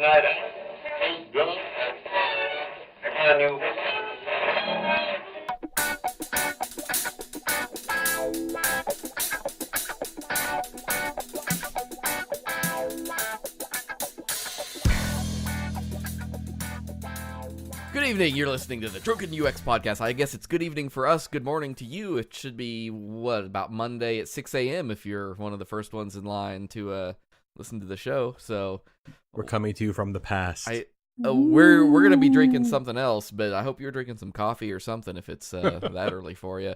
Schneider. Hey, Bill. Can you... Good evening, you're listening to the Drunken UX podcast. I guess it's good evening for us, good morning to you. It should be, about Monday at 6 a.m. if you're one of the first ones in line to listen to the show. So we're coming to you from the past. We're going to be drinking something else, but I hope you're drinking some coffee or something if it's that early for you.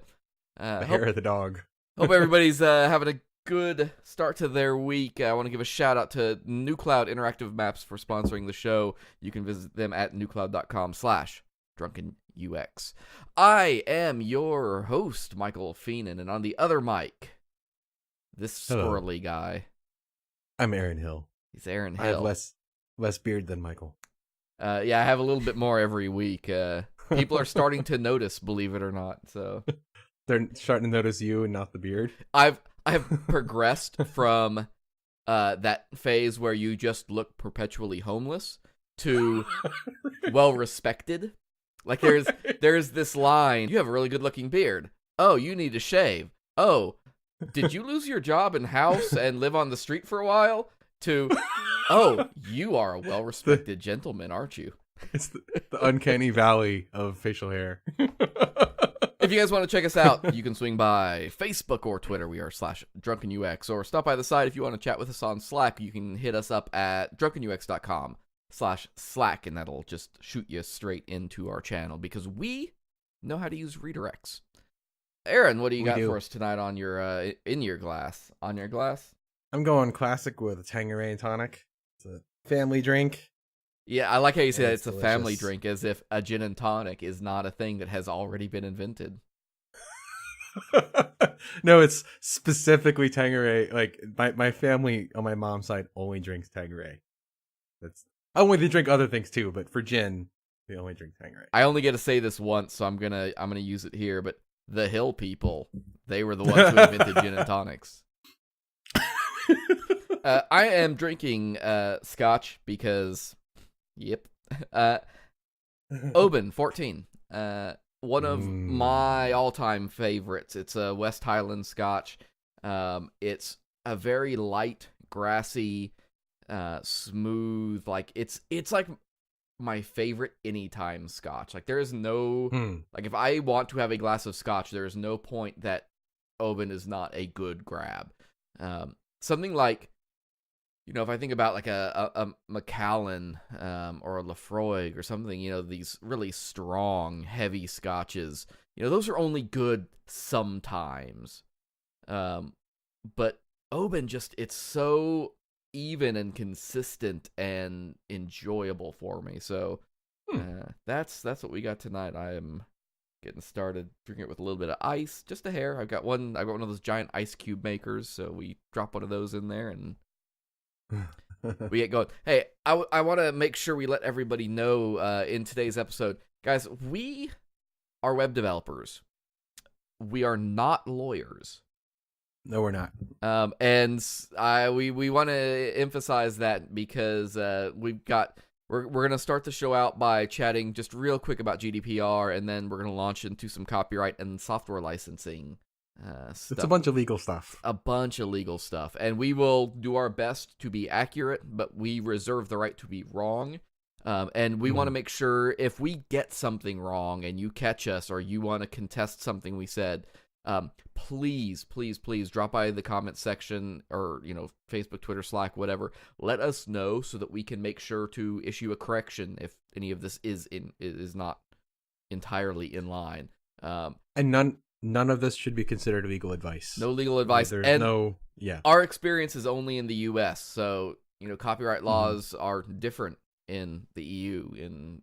The hair of the dog. Hope everybody's having a good start to their week. I want to give a shout out to New Cloud Interactive Maps for sponsoring the show. You can visit them at newcloud.com/drunkenux. I am your host, Michael Feenan, and on the other mic, this squirrely guy. I'm Aaron Hill. He's Aaron Hill. I have less beard than Michael. Yeah, I have a little bit more every week. People are starting to notice, believe it or not. So they're starting to notice you and not the beard. I've progressed from that phase where you just look perpetually homeless to well respected. Like there's this line, you have a really good looking beard. Oh, you need to shave. Oh, did you lose your job and house and live on the street for a while? To oh, you are a well respected gentleman, aren't you? It's the uncanny valley of facial hair. If you guys want to check us out, you can swing by Facebook or Twitter. We are /DrunkenUX. Or stop by the site if you want to chat with us on Slack. You can hit us up at drunkenux.com/Slack, and that'll just shoot you straight into our channel because we know how to use redirects. Aaron, what do you got for us tonight on your in your glass? On your glass? I'm going classic with a Tanqueray and tonic. It's a family drink. Yeah, I like how you say that it's delicious. A family drink, as if a gin and tonic is not a thing that has already been invented. No, it's specifically Tanqueray. Like my family on my mom's side only drinks Tanqueray. That's only they drink other things too, but for gin, they only drink Tanqueray. I only get to say this once, so I'm gonna use it here. But the Hill people, they were the ones who invented gin and tonics. I am drinking scotch because. Yep. Oban 14. One of my all-time favorites. It's a West Highland Scotch. It's a very light, grassy, smooth. Like it's like my favorite anytime Scotch. Like there is no like if I want to have a glass of Scotch, there is no point that Oban is not a good grab. Something like. You know, if I think about like a Macallan or a Lafroig or something, you know, these really strong, heavy scotches, you know, those are only good sometimes. But Oban it's so even and consistent and enjoyable for me. So that's what we got tonight. I am getting started drinking it with a little bit of ice, just a hair. I've got one of those giant ice cube makers, so we drop one of those in there and we get going. Hey, I want to make sure we let everybody know in today's episode, guys, we are web developers. We are not lawyers. No, we're not. And we want to emphasize that because we're going to start the show out by chatting just real quick about GDPR, and then we're going to launch into some copyright and software licensing stuff. It's a bunch of legal stuff. And we will do our best to be accurate, but we reserve the right to be wrong. And we want to make sure if we get something wrong and you catch us or you want to contest something we said, please drop by the comment section or, you know, Facebook, Twitter, Slack, whatever. Let us know so that we can make sure to issue a correction if any of this is not entirely in line. And none of this should be considered legal advice. No legal advice. Our experience is only in the U.S., so, you know, copyright laws are different in the EU, in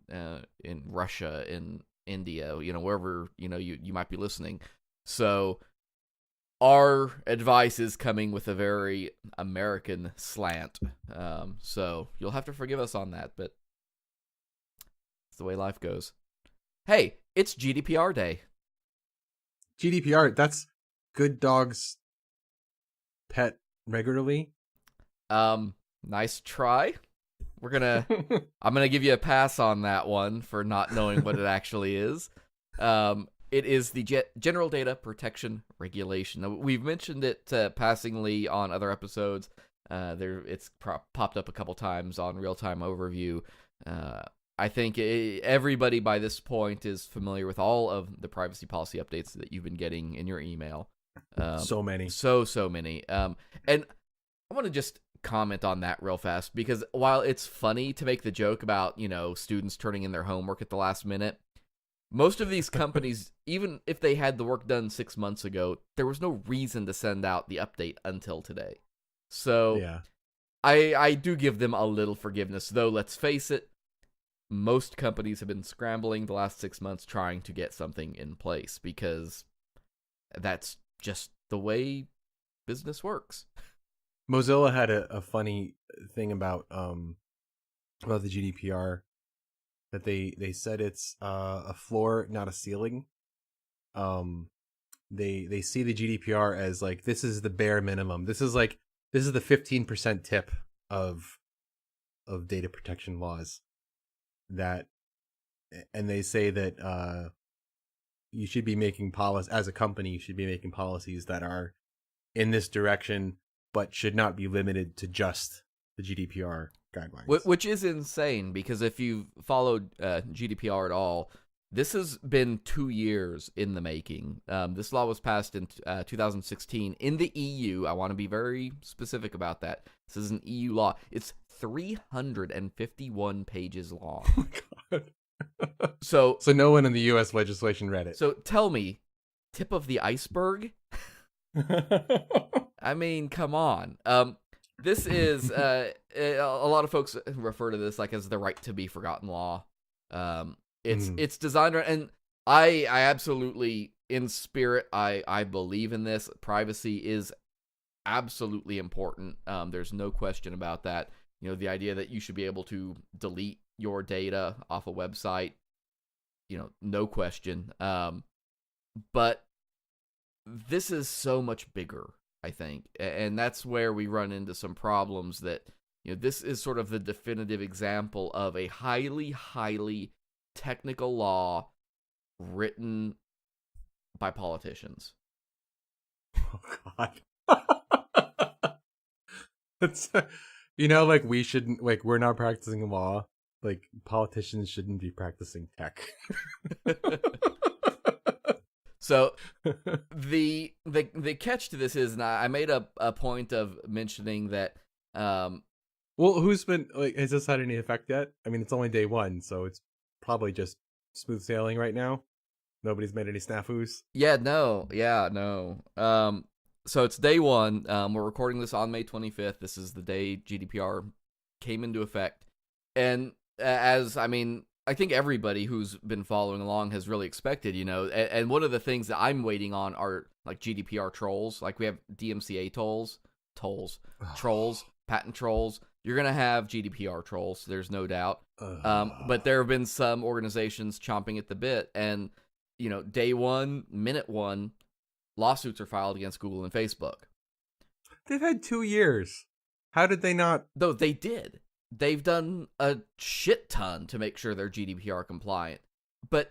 Russia, in India, you know, wherever, you know, you might be listening. So our advice is coming with a very American slant. So you'll have to forgive us on that, but it's the way life goes. Hey, it's GDPR Day. GDPR, that's good dogs pet regularly. Nice try. I'm gonna give you a pass on that one for not knowing what it actually is. It is the General Data Protection Regulation. Now, we've mentioned it passingly on other episodes. It's popped up a couple times on Real Time Overview. I think everybody by this point is familiar with all of the privacy policy updates that you've been getting in your email. So many. So many. And I want to just comment on that real fast, because while it's funny to make the joke about, students turning in their homework at the last minute, most of these companies, even if they had the work done 6 months ago, there was no reason to send out the update until today. So Yeah. I do give them a little forgiveness, though let's face it, most companies have been scrambling the last 6 months trying to get something in place, because that's just the way business works. Mozilla had a funny thing about the GDPR, that they said it's a floor, not a ceiling. They see the GDPR as like, this is the bare minimum. This is the 15% tip of data protection laws, and they say that you should be making as a company, you should be making policies that are in this direction, but should not be limited to just the GDPR guidelines. Which is insane, because if you've followed GDPR at all, this has been 2 years in the making. This law was passed in 2016 in the EU. I want to be very specific about that. This is an EU law. It's 351 pages long. Oh my God. So no one in the U.S. legislation read it. So tell me, tip of the iceberg? I mean, come on. This is a lot of folks refer to this like as the right to be forgotten law. It's designed, and I absolutely, in spirit, I believe in this. Privacy is absolutely important. There's no question about that. The idea that you should be able to delete your data off a website, no question. But this is so much bigger, I think, and that's where we run into some problems. That this is sort of the definitive example of a highly technical law written by politicians. Oh God. It's like we shouldn't, like, we're not practicing law, like politicians shouldn't be practicing tech. So the catch to this is, and I made a point of mentioning that well, who's been, like, has this had any effect yet? I mean, it's only day one, so it's probably just smooth sailing right now. Nobody's made any snafus. No. So it's day one. We're recording this on May 25th. This is the day GDPR came into effect. And I think everybody who's been following along has really expected, and one of the things that I'm waiting on are like GDPR trolls. Like, we have DMCA trolls, patent trolls. You're going to have GDPR trolls, there's no doubt. But there have been some organizations chomping at the bit, and, day one, minute one, lawsuits are filed against Google and Facebook. They've had 2 years. How did they not? Though they did. They've done a shit ton to make sure they're GDPR compliant. But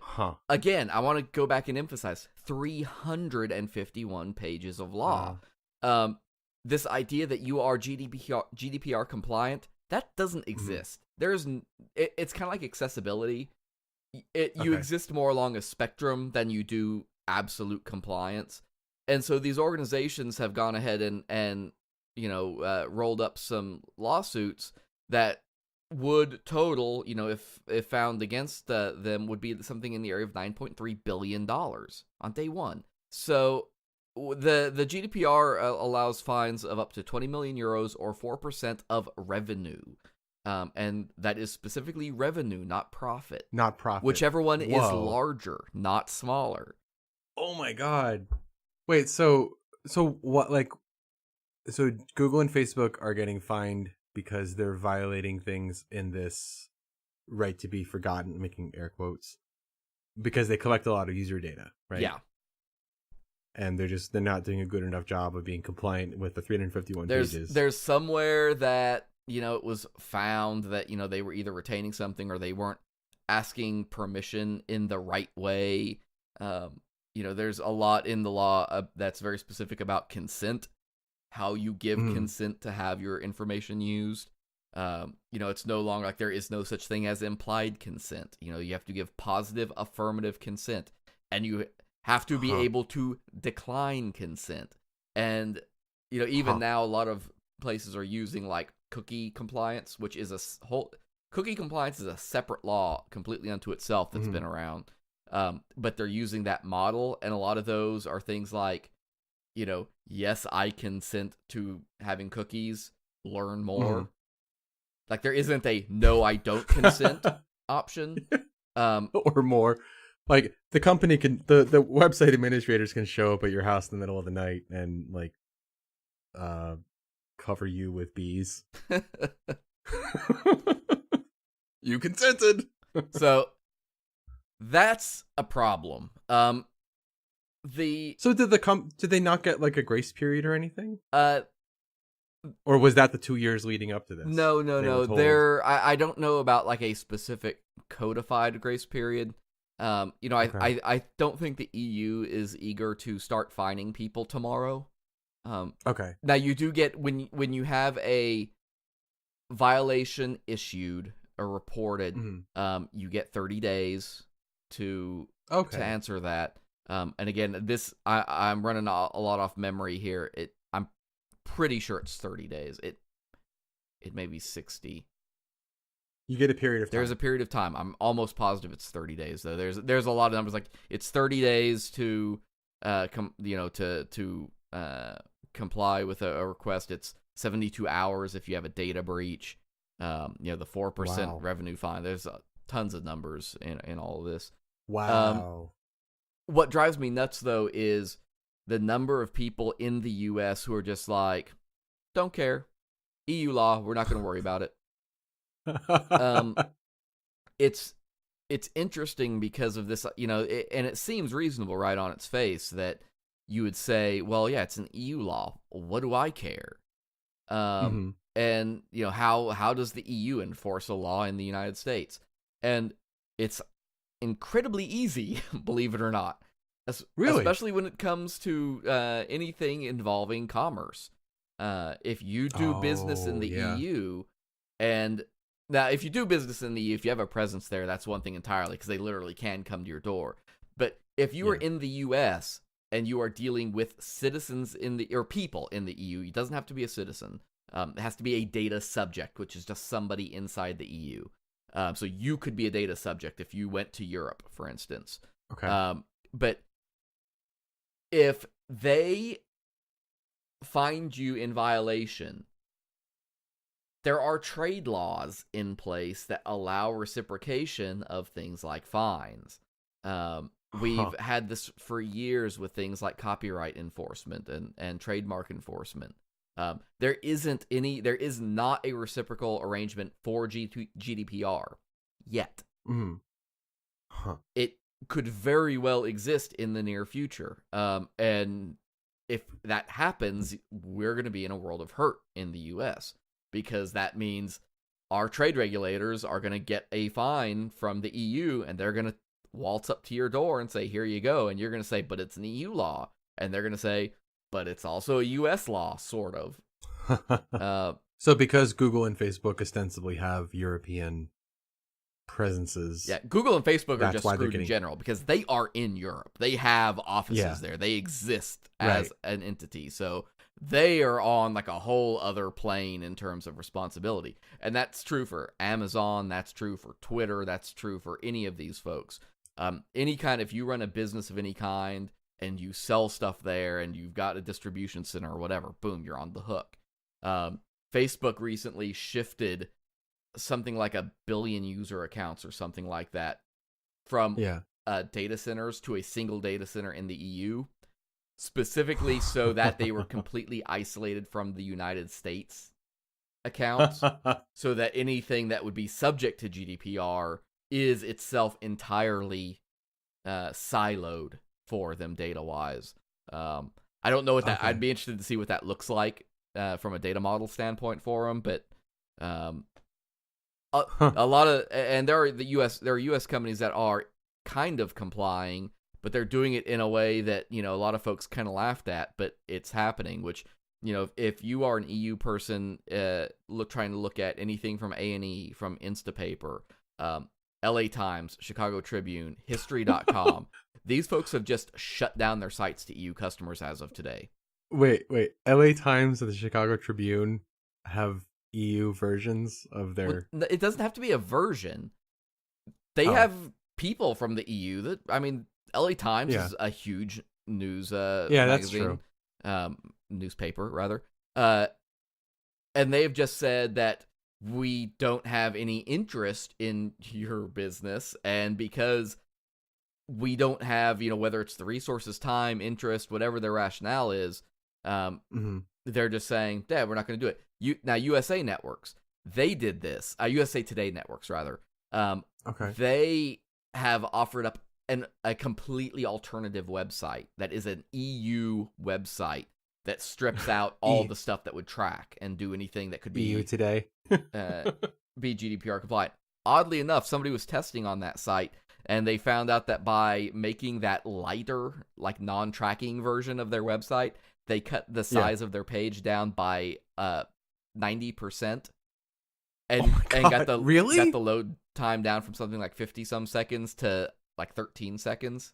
again, I want to go back and emphasize 351 pages of law. This idea that you are GDPR compliant, that doesn't exist. It's kind of like accessibility. You exist more along a spectrum than you do absolute compliance. And so these organizations have gone ahead and rolled up some lawsuits that would total, if found against them, would be something in the area of $9.3 billion on day one. So the GDPR allows fines of up to 20 million euros or 4% of revenue. And that is specifically revenue, not profit. Not profit. Whichever one is larger, not smaller. Oh my God. Wait, so what, like, so Google and Facebook are getting fined because they're violating things in this right to be forgotten, making air quotes, because they collect a lot of user data, right? Yeah. And they're not doing a good enough job of being compliant with the 351 pages. There's somewhere that it was found that, they were either retaining something or they weren't asking permission in the right way. There's a lot in the law that's very specific about consent, how you give consent to have your information used. It's no longer like there is no such thing as implied consent. You have to give positive affirmative consent, and you have to be able to decline consent. And, even now, a lot of places are using like cookie compliance, which is cookie compliance is a separate law completely unto itself that's been around. But they're using that model, and a lot of those are things like, yes, I consent to having cookies, learn more. Like, there isn't a no, I don't consent option. Or more. Like, the company the website administrators can show up at your house in the middle of the night and, like, cover you with bees. You consented. So, that's a problem. So did they not get, like, a grace period or anything? Or was that the 2 years leading up to this? No. I don't know about like a specific codified grace period. Okay. I don't think the EU is eager to start fining people tomorrow. Okay. Now you do get when you have a violation issued or reported, you get 30 days to answer that. And again, I'm running a lot off memory here. I'm pretty sure it's 30 days. It may be 60. You get a period of time. There's a period of time. I'm almost positive it's 30 days though. There's a lot of numbers like it's 30 days to comply with a request. It's 72 hours if you have a data breach. The 4% revenue fine. There's tons of numbers in all of this. Wow. What drives me nuts though is the number of people in the US who are just like, don't care. EU law, we're not going to worry about it. It's interesting because of this, and it seems reasonable right on its face that you would say, well, yeah, it's an EU law. What do I care? And how does the EU enforce a law in the United States? And it's incredibly easy, believe it or not. Really? Especially when it comes to anything involving commerce. If you do business in the EU, and now if you do business in the EU, if you have a presence there, that's one thing entirely, because they literally can come to your door. But if you are in the US and you are dealing with citizens or people in the EU, it doesn't have to be a citizen. It has to be a data subject, which is just somebody inside the EU. So you could be a data subject if you went to Europe, for instance. Okay. But if they find you in violation, there are trade laws in place that allow reciprocation of things like fines. We've had this for years with things like copyright enforcement and trademark enforcement. There is not a reciprocal arrangement for GDPR yet. It could very well exist in the near future. And if that happens, we're going to be in a world of hurt in the US, because that means our trade regulators are going to get a fine from the EU, and they're going to waltz up to your door and say, here you go. And you're going to say, but it's an EU law. And they're going to say, but it's also a US law, sort of. So because Google and Facebook ostensibly have European presences. Yeah, Google and Facebook are just screwed in general because they are in Europe. They have offices there. They exist as an entity. So they are on like a whole other plane in terms of responsibility. And that's true for Amazon. That's true for Twitter. That's true for any of these folks. If you run a business of any kind and you sell stuff there and you've got a distribution center or whatever, boom, you're on the hook. Facebook recently shifted something like 1 billion user accounts or something like that from data centers to a single data center in the EU, specifically so that they were completely isolated from the United States accounts, so that anything that would be subject to GDPR is itself entirely siloed for them data-wise. I don't know what that... I'd be interested to see what that looks like from a data model standpoint for them, but A lot of, and there are U.S. companies that are kind of complying, but they're doing it in a way that, a lot of folks kind of laughed at, but it's happening. Which, if you are an EU person, trying to look at anything from A&E, from Instapaper, LA Times, Chicago Tribune, History.com, these folks have just shut down their sites to EU customers as of today. Wait. LA Times and the Chicago Tribune have EU versions of their... Well, it doesn't have to be a version. They have people from the EU that, LA Times is a huge news magazine. That's true. Newspaper, rather. And they've just said that we don't have any interest in your business, and because we don't have, whether it's the resources, time, interest, whatever their rationale is, they're just saying, yeah, we're not going to do it. Now, USA Networks, they did this. USA Today Networks, rather. Okay. They have offered up a completely alternative website that is an EU website that strips out all the stuff that would track and do anything that could be EU Today. be GDPR compliant. Oddly enough, somebody was testing on that site, and they found out that by making that lighter, like non-tracking version of their website, they cut the size of their page down by 90%, and got the load time down from something like 50-some seconds to like 13 seconds.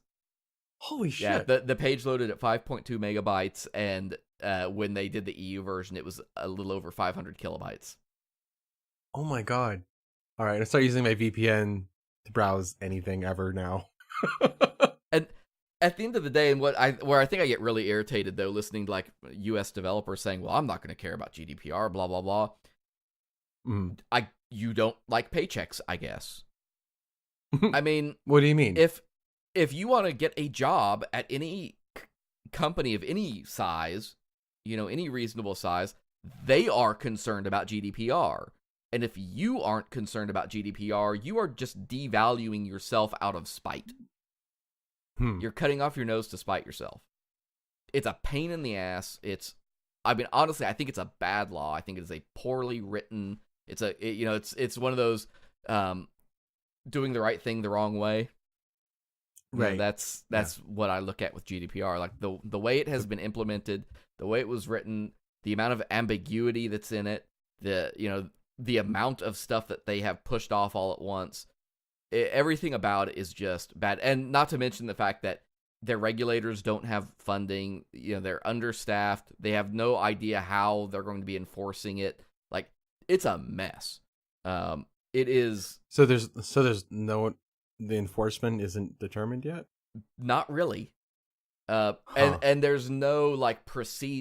Holy shit! Yeah, the page loaded at 5.2 megabytes, and when they did the EU version, it was a little over 500 kilobytes. Oh my god! All right, I start using my VPN to browse anything ever now. And at the end of the day, and where I think I get really irritated though, listening to like U.S. developers saying, "Well, I'm not going to care about GDPR," blah blah blah. You don't like paychecks, I guess. I mean, what do you mean? If you want to get a job at any company of any size, any reasonable size, they are concerned about GDPR. And if you aren't concerned about GDPR, you are just devaluing yourself out of spite. You're cutting off your nose to spite yourself. It's a pain in the ass. Honestly, I think it's a bad law. I think it is a poorly written. It's one of those doing the right thing the wrong way. Right. That's what I look at with GDPR. Like the way it has been implemented, the way it was written, the amount of ambiguity that's in it, the amount of stuff that they have pushed off all at once. Everything about it is just bad. And not to mention the fact that their regulators don't have funding. They're understaffed. They have no idea how they're going to be enforcing it. Like, it's a mess. It is. So there's no, the enforcement isn't determined yet? Not really. And there's no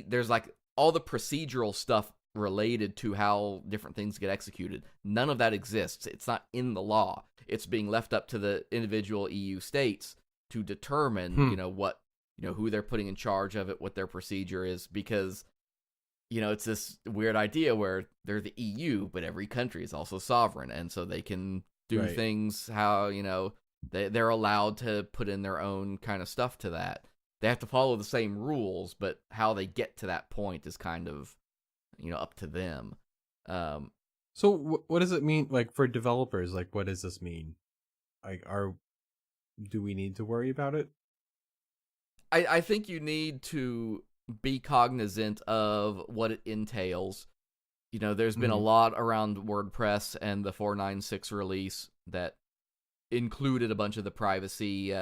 there's like all the procedural stuff related to how different things get executed. None of that exists. It's not in the law. It's being left up to the individual EU states to determine, who they're putting in charge of it, what their procedure is, because, it's this weird idea where they're the EU, but every country is also sovereign, and so they can do things how, they're allowed to put in their own kind of stuff to that. They have to follow the same rules, but how they get to that point is kind of, up to them. So what does it mean, like, for developers? Like, what does this mean? Like, do we need to worry about it? I think you need to be cognizant of what it entails. There's been a lot around WordPress and the 4.9.6 release that included a bunch of the privacy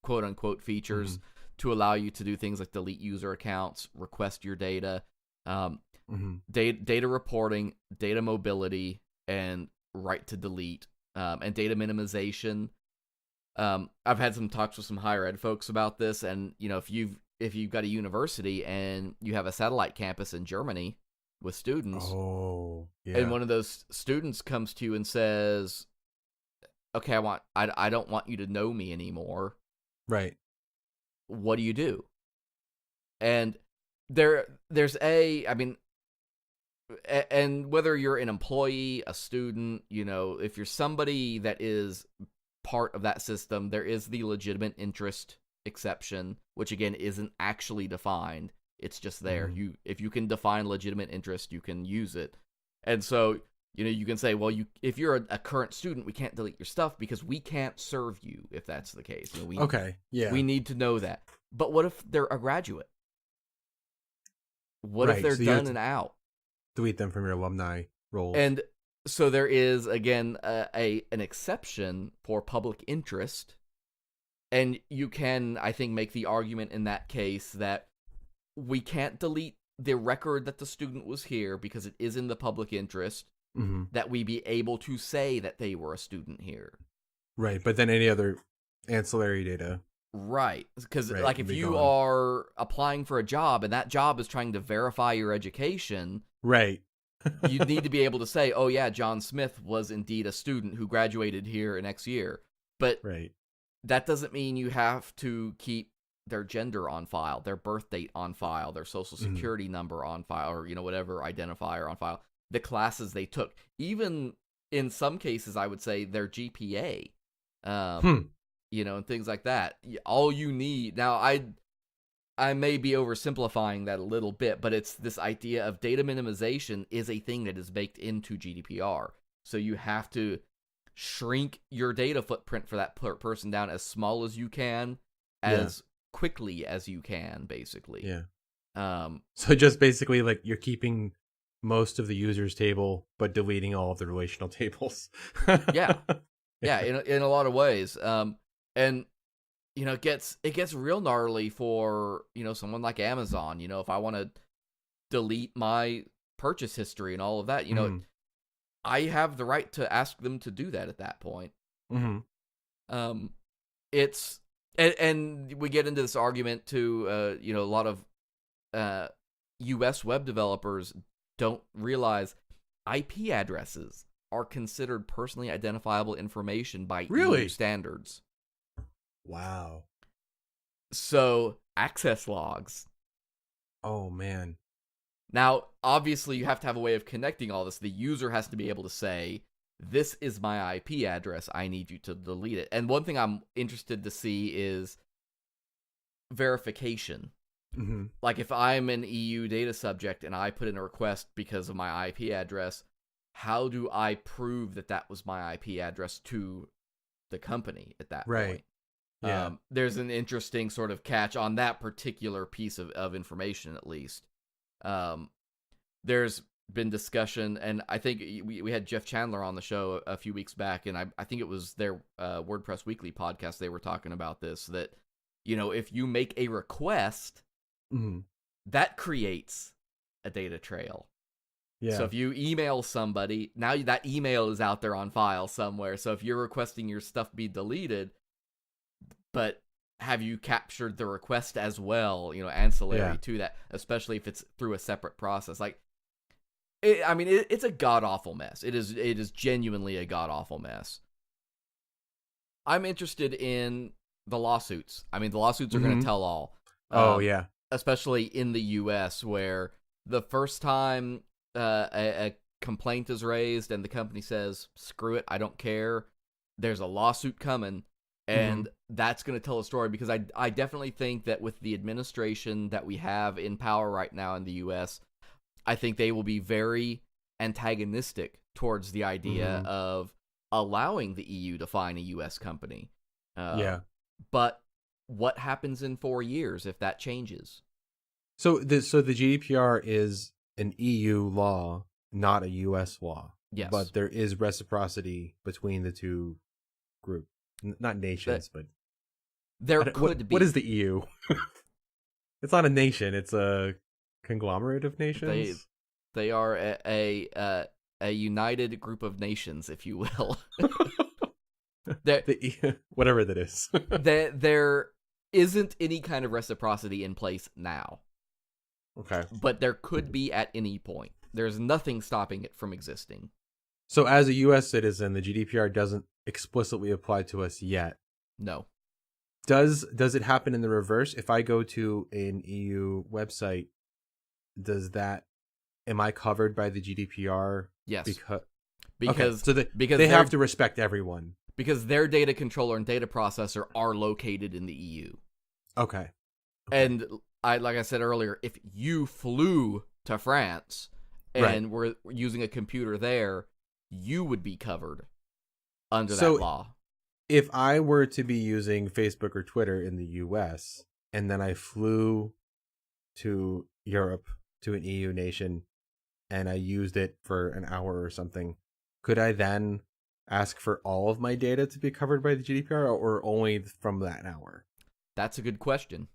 quote-unquote features to allow you to do things like delete user accounts, request your data, data reporting, data mobility, and right to delete, and data minimization. I've had some talks with some higher ed folks about this, and if you've got a university and you have a satellite campus in Germany with students, and one of those students comes to you and says, "Okay, I don't want you to know me anymore." Right. What do you do? And there's and whether you're an employee, a student, if you're somebody that is part of that system, there is the legitimate interest exception, which again isn't actually defined. It's just there. If you can define legitimate interest, you can use it. And so You can say, well, if you're a current student, we can't delete your stuff because we can't serve you if that's the case. We need to know that. But what if they're a graduate? What if they're done and out? Delete them from your alumni roll. And so there is, again, an exception for public interest. And you can, I think, make the argument in that case that we can't delete the record that the student was here because it is in the public interest, that we be able to say that they were a student here. Right, but then any other ancillary data. Right, because like if you are applying for a job and that job is trying to verify your education, right, you need to be able to say, oh yeah, John Smith was indeed a student who graduated here in X year. But that doesn't mean you have to keep their gender on file, their birth date on file, their social security number on file, or whatever identifier on file, the classes they took. Even in some cases, I would say their GPA, and things like that. All you need now, I may be oversimplifying that a little bit, but it's this idea of data minimization is a thing that is baked into GDPR. So you have to shrink your data footprint for that person down as small as you can, as quickly as you can, basically. Yeah. So just basically, like, you're keeping most of the users table, but deleting all of the relational tables. Yeah. In a lot of ways. And it gets real gnarly for someone like Amazon. If I want to delete my purchase history and all of that, I have the right to ask them to do that at that point. It's and we get into this argument too. A lot of U.S. web developers don't realize IP addresses are considered personally identifiable information by EU standards. Wow. So, access logs. Oh, man. Now, obviously, you have to have a way of connecting all this. The user has to be able to say, this is my IP address. I need you to delete it. And one thing I'm interested to see is verification. Like, if I'm an EU data subject and I put in a request because of my IP address, how do I prove that that was my IP address to the company at that point? Yeah. There's an interesting sort of catch on that particular piece of information, at least. There's been discussion, and I think we had Jeff Chandler on the show a few weeks back, and I think it was their WordPress Weekly podcast. They were talking about this, that, if you make a request, that creates a data trail. Yeah. So if you email somebody, now that email is out there on file somewhere. So if you're requesting your stuff be deleted, but have you captured the request as well, ancillary to that, especially if it's through a separate process? Like, it's a god-awful mess. It is genuinely a god-awful mess. I'm interested in the lawsuits. The lawsuits are going to tell all. Especially in the U.S., where the first time a complaint is raised and the company says, screw it, I don't care, there's a lawsuit coming. And that's going to tell a story, because I definitely think that with the administration that we have in power right now in the U.S., I think they will be very antagonistic towards the idea of allowing the EU to fine a U.S. company. But what happens in 4 years if that changes? So the GDPR is an EU law, not a U.S. law. Yes. But there is reciprocity between the two groups. Not nations, but there could be. What is the EU? It's not a nation. It's a conglomerate of nations. They are a united group of nations, if you will. Whatever that is. There isn't any kind of reciprocity in place now. Okay. But there could be at any point. There's nothing stopping it from existing. So as a U.S. citizen, the GDPR doesn't explicitly apply to us yet. No. Does it happen in the reverse? If I go to an EU website, am I covered by the GDPR? Yes. Because they have to respect everyone. Because their data controller and data processor are located in the EU. Okay. And like I said earlier, if you flew to France and were using a computer there, you would be covered under So that law. if I were to be using Facebook or Twitter in the US and then I flew to Europe, to an EU nation, and I used it for an hour or something, could I then ask for all of my data to be covered by the GDPR or only from that hour? That's a good question.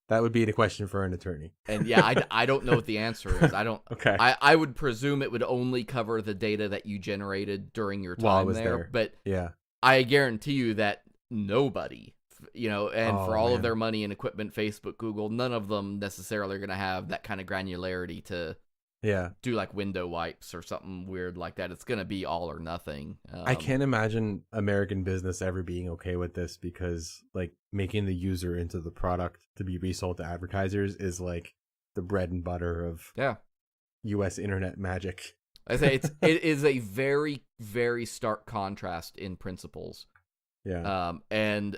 That would be a question for an attorney. And yeah, I don't know what the answer is. I don't. Okay. I would presume it would only cover the data that you generated during your While I time was there. there. But Yeah. I guarantee you that nobody, and Oh, for all of man. their money and equipment, Facebook, Google, none of them necessarily are going to have that kind of granularity to Yeah. do like window wipes or something weird like that. It's going to be all or nothing. I can't imagine American business ever being okay with this because like making the user into the product to be resold to advertisers is like the bread and butter of Yeah. US internet magic. I say it is a very, very stark contrast in principles. Yeah. And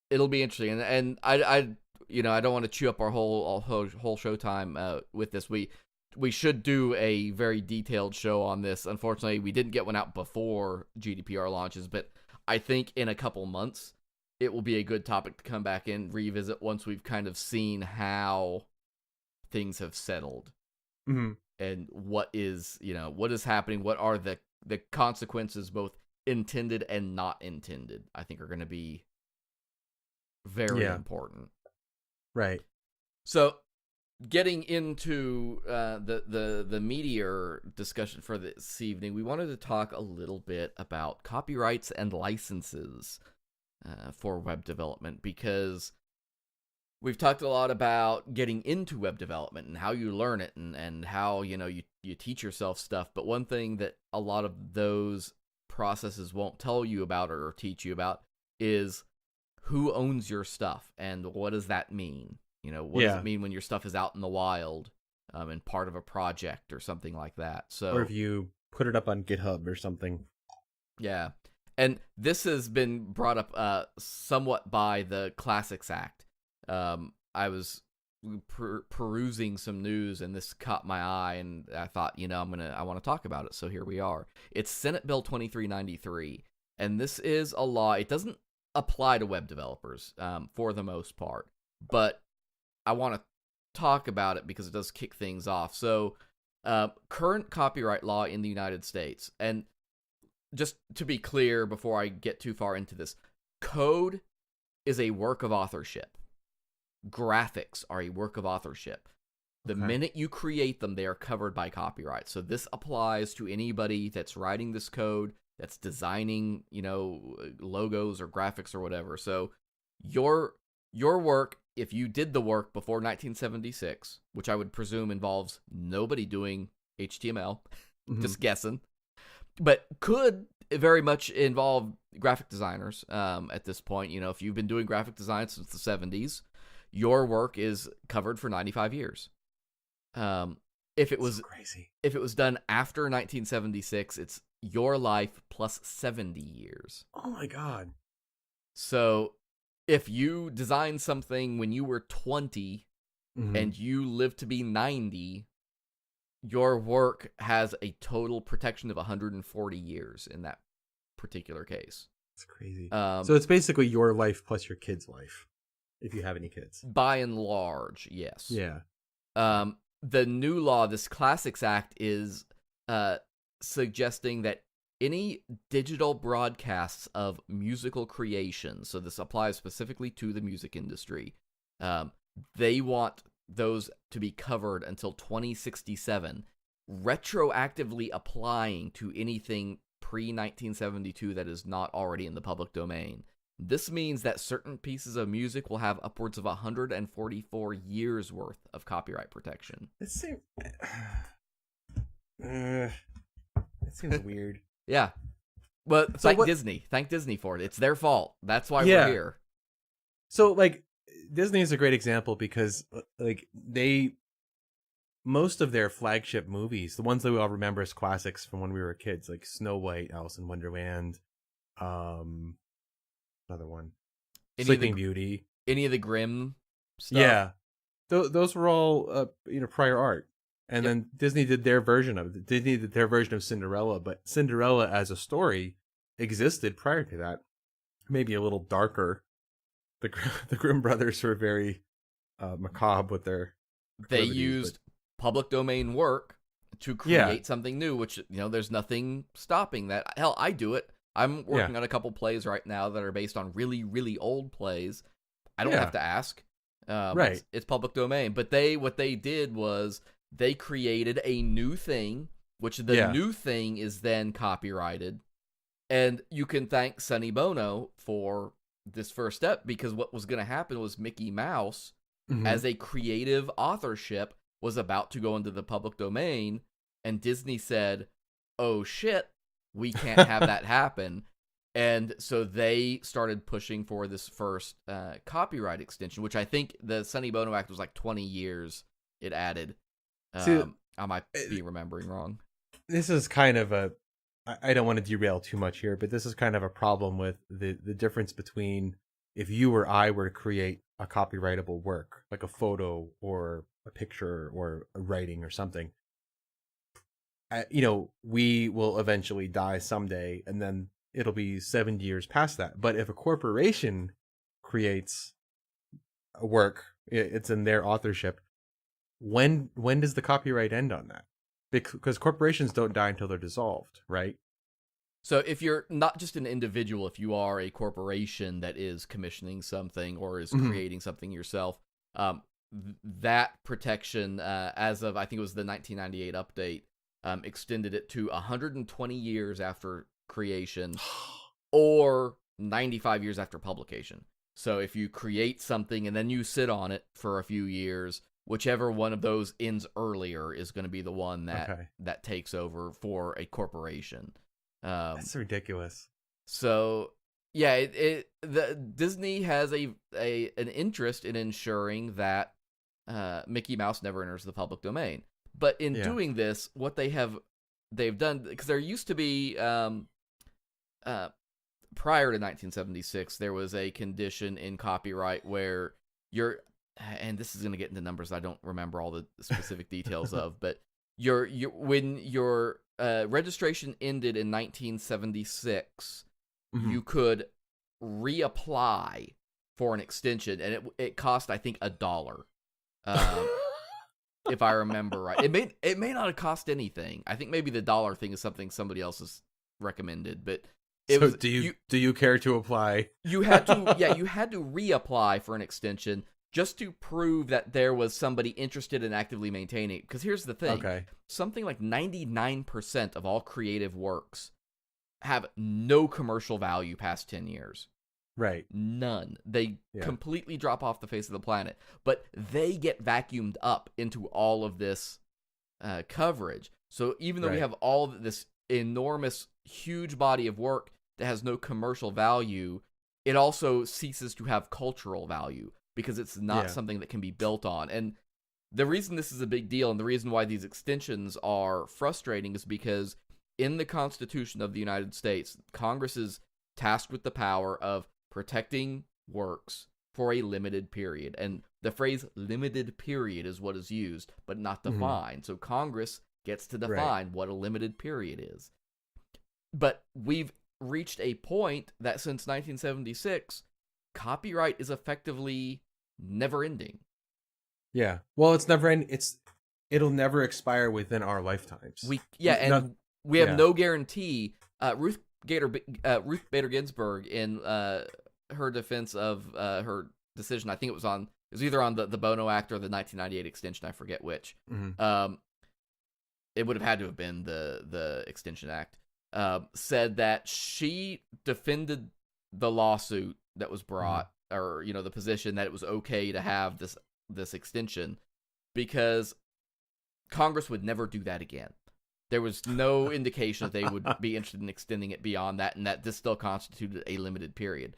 it'll be interesting. And I don't want to chew up our whole showtime with this. We should do a very detailed show on this. Unfortunately, we didn't get one out before GDPR launches, but I think in a couple months it will be a good topic to come back and revisit once we've kind of seen how things have settled. Mm-hmm. And what is happening, what are the consequences, both intended and not intended, I think are going to be very important. Right. So getting into the meteor discussion for this evening, we wanted to talk a little bit about copyrights and licenses for web development, because we've talked a lot about getting into web development and how you learn it and how, you teach yourself stuff. But one thing that a lot of those processes won't tell you about or teach you about is who owns your stuff and what does that mean? What does it mean when your stuff is out in the wild and part of a project or something like that? So, or if you put it up on GitHub or something. Yeah. And this has been brought up somewhat by the Classics Act. I was perusing some news and this caught my eye, and I thought, I want to talk about it. So here we are. It's Senate Bill 2393, and this is a law. It doesn't apply to web developers for the most part, but I want to talk about it because it does kick things off. So, current copyright law in the United States, and just to be clear before I get too far into this, code is a work of authorship. Graphics are a work of authorship. The minute you create them, they are covered by copyright. So this applies to anybody that's writing this code, that's designing, logos or graphics or whatever. So your work, if you did the work before 1976, which I would presume involves nobody doing HTML, just guessing, but could very much involve graphic designers at this point. If you've been doing graphic design since the 70s, your work is covered for 95 years. If it was crazy. If it was done after 1976, it's your life plus 70 years. Oh my God. So if you designed something when you were 20 and you live to be 90, your work has a total protection of 140 years in that particular case. That's crazy. So it's basically your life plus your kid's life, if you have any kids. By and large, yes. Yeah. The new law, this Classics Act, is suggesting that any digital broadcasts of musical creations, so this applies specifically to the music industry, they want those to be covered until 2067, retroactively applying to anything pre-1972 that is not already in the public domain. This means that certain pieces of music will have upwards of 144 years worth of copyright protection. It seems weird. Yeah. But thank Disney. Thank Disney for it. It's their fault. That's why we're here. So, Disney is a great example because, most of their flagship movies, the ones that we all remember as classics from when we were kids, like Snow White, Alice in Wonderland, another one, Sleeping Beauty, any of the Grimm stuff. Yeah, those were all prior art, And then Disney did their version of it. Disney did their version of Cinderella, but Cinderella as a story existed prior to that. Maybe a little darker. The Grimm brothers were very macabre with their. They used public domain work to create something new, which, there's nothing stopping that. Hell, I do it. I'm working on a couple plays right now that are based on really, really old plays. I don't have to ask. Right. It's public domain. But what they did was they created a new thing, which the new thing is then copyrighted. And you can thank Sonny Bono for this first step, because what was going to happen was Mickey Mouse, as a creative authorship, was about to go into the public domain, and Disney said, oh shit, we can't have that happen. And so they started pushing for this first copyright extension, which I think the Sonny Bono Act was like 20 years it added. I might be remembering wrong. This is kind of I don't want to derail too much here, but this is kind of a problem with the difference between if you or I were to create a copyrightable work, like a photo or a picture or a writing or something. We will eventually die someday, and then it'll be 70 years past that. But if a corporation creates a work, it's in their authorship. When does the copyright end on that? Because corporations don't die until they're dissolved, right? So if you're not just an individual, if you are a corporation that is commissioning something or is creating something yourself, that protection, as of, I think it was the 1998 update, extended it to 120 years after creation or 95 years after publication. So if you create something and then you sit on it for a few years, whichever one of those ends earlier is going to be the one that takes over for a corporation. That's ridiculous. So yeah, Disney has an interest in ensuring that Mickey Mouse never enters the public domain. But in doing this, what they've done, because there used to be prior to 1976, there was a condition in copyright where and this is going to get into numbers I don't remember all the specific details of, but when your registration ended in 1976, you could reapply for an extension, and it cost, I think, $1. If I remember right. It may not have cost anything. I think maybe the dollar thing is something somebody else has recommended, but do you care to apply? You had to reapply for an extension just to prove that there was somebody interested in actively maintaining it. Because here's the thing. Something like 99% of all creative works have no commercial value past 10 years. Right. None. They completely drop off the face of the planet. But they get vacuumed up into all of this coverage. So even though we have all of this enormous, huge body of work that has no commercial value, it also ceases to have cultural value, because it's not something that can be built on. And the reason this is a big deal, and the reason why these extensions are frustrating, is because in the Constitution of the United States, Congress is tasked with the power of protecting works for a limited period. And the phrase limited period is what is used, but not defined. So Congress gets to define what a limited period is. But we've reached a point that since 1976, copyright is effectively never ending. Yeah. Well, it's never end. It'll never expire within our lifetimes. We have no guarantee. Ruth Bader Ginsburg, in her defense of her decision, I think it was either on the Bono Act or the 1998 extension, I forget which. It would have had to have been the Extension Act. Said that she defended the lawsuit that was brought, or the position that it was okay to have this extension, because Congress would never do that again. There was no indication that they would be interested in extending it beyond that, and that this still constituted a limited period.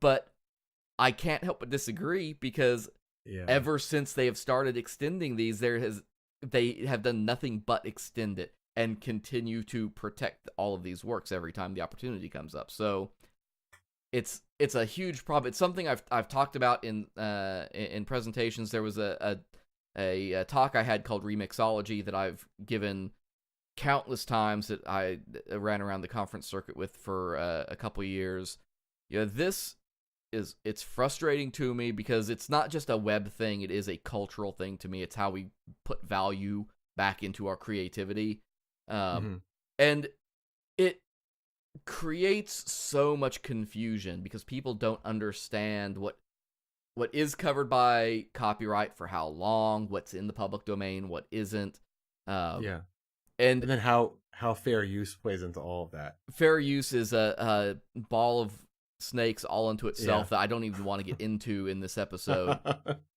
But I can't help but disagree, because ever since they have started extending these, they have done nothing but extend it and continue to protect all of these works every time the opportunity comes up. So it's a huge problem. It's something I've talked about in presentations. There was a a talk I had called Remixology that I've given countless times, that I ran around the conference circuit with for a couple years. It's frustrating to me because it's not just a web thing, it is a cultural thing to me. It's how we put value back into our creativity. And it creates so much confusion because people don't understand what is covered by copyright for how long, what's in the public domain, what isn't. And And then how fair use plays into all of that. Fair use is a ball of snakes all into itself that I don't even want to get into in this episode.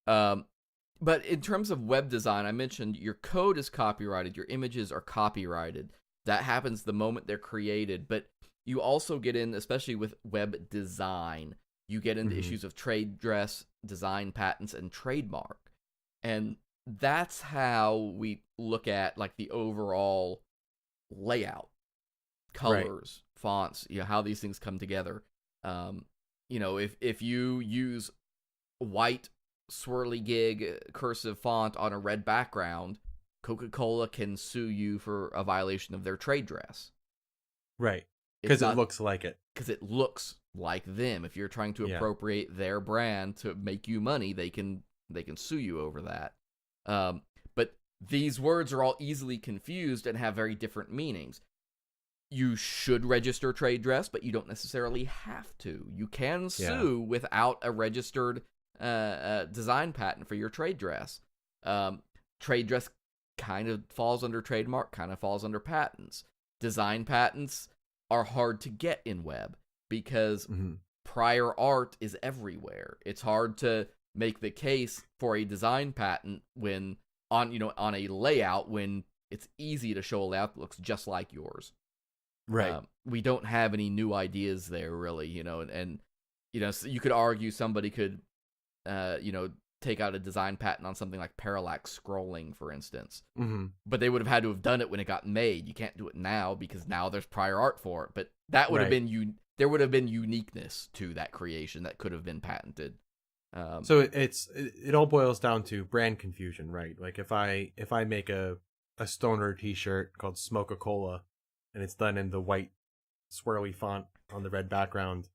But in terms of web design, I mentioned your code is copyrighted, your images are copyrighted. That happens the moment they're created. But you also get in, especially with web design, you get into issues of trade dress, design patents, and trademark. And that's how we look at like the overall layout, colors, fonts, how these things come together. If you use white swirly gig cursive font on a red background, Coca-Cola can sue you for a violation of their trade dress. Right. Because it looks like it. Because it looks like them. If you're trying to appropriate their brand to make you money, they can sue you over that. But these words are all easily confused and have very different meanings. You should register trade dress, but you don't necessarily have to. You can sue without a registered design patent for your trade dress. Trade dress kind of falls under trademark, kind of falls under patents. Design patents are hard to get in web because prior art is everywhere. It's hard to make the case for a design patent when on a layout when it's easy to show a layout that looks just like yours. Right. We don't have any new ideas there, really, and so you could argue somebody could, take out a design patent on something like parallax scrolling, for instance. But they would have had to have done it when it got made. You can't do it now because now there's prior art for it. But that would have been there would have been uniqueness to that creation that could have been patented. So it all boils down to brand confusion, right? Like if I make a stoner T-shirt called Smoke-a-Cola, and it's done in the white swirly font on the red background,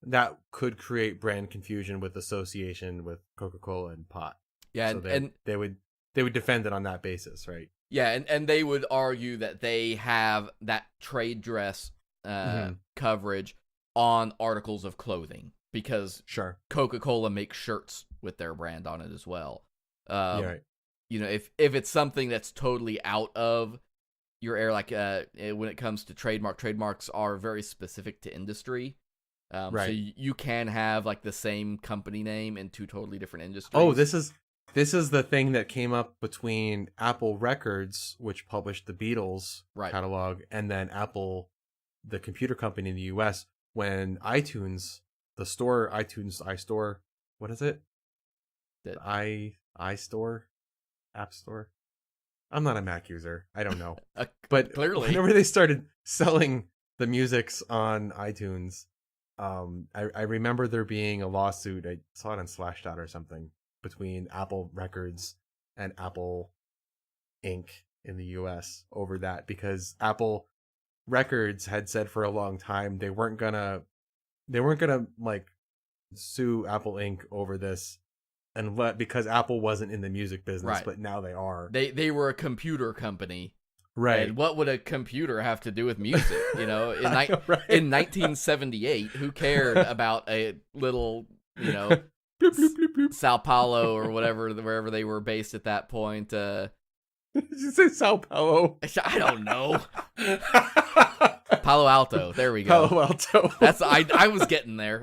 that could create brand confusion with association with Coca-Cola and pot. Yeah, so and they would defend it on that basis, right? Yeah, and they would argue that they have that trade dress coverage on articles of clothing because Coca-Cola makes shirts with their brand on it as well. Right. If it's something that's totally out of your area, like when it comes to trademarks are very specific to industry. So you can have like the same company name in two totally different industries. Oh, this is the thing that came up between Apple Records, which published the Beatles catalog, and then Apple, the computer company in the US, when iTunes, the store, iTunes iStore, what is it? iStore? App Store? I'm not a Mac user. I don't know. But clearly, whenever they started selling the musics on iTunes, I remember there being a lawsuit. I saw it on Slashdot or something between Apple Records and Apple Inc. in the US over that, because Apple Records had said for a long time they weren't gonna like sue Apple Inc. over this. And because Apple wasn't in the music business, but now they are. They were a computer company. Right. And what would a computer have to do with music? In 1978, who cared about a little, bloop, bloop, bloop. Sao Paulo or wherever they were based at that point. Did you say Sao Paulo? I don't know. Palo Alto. There we go. Palo Alto. I was getting there.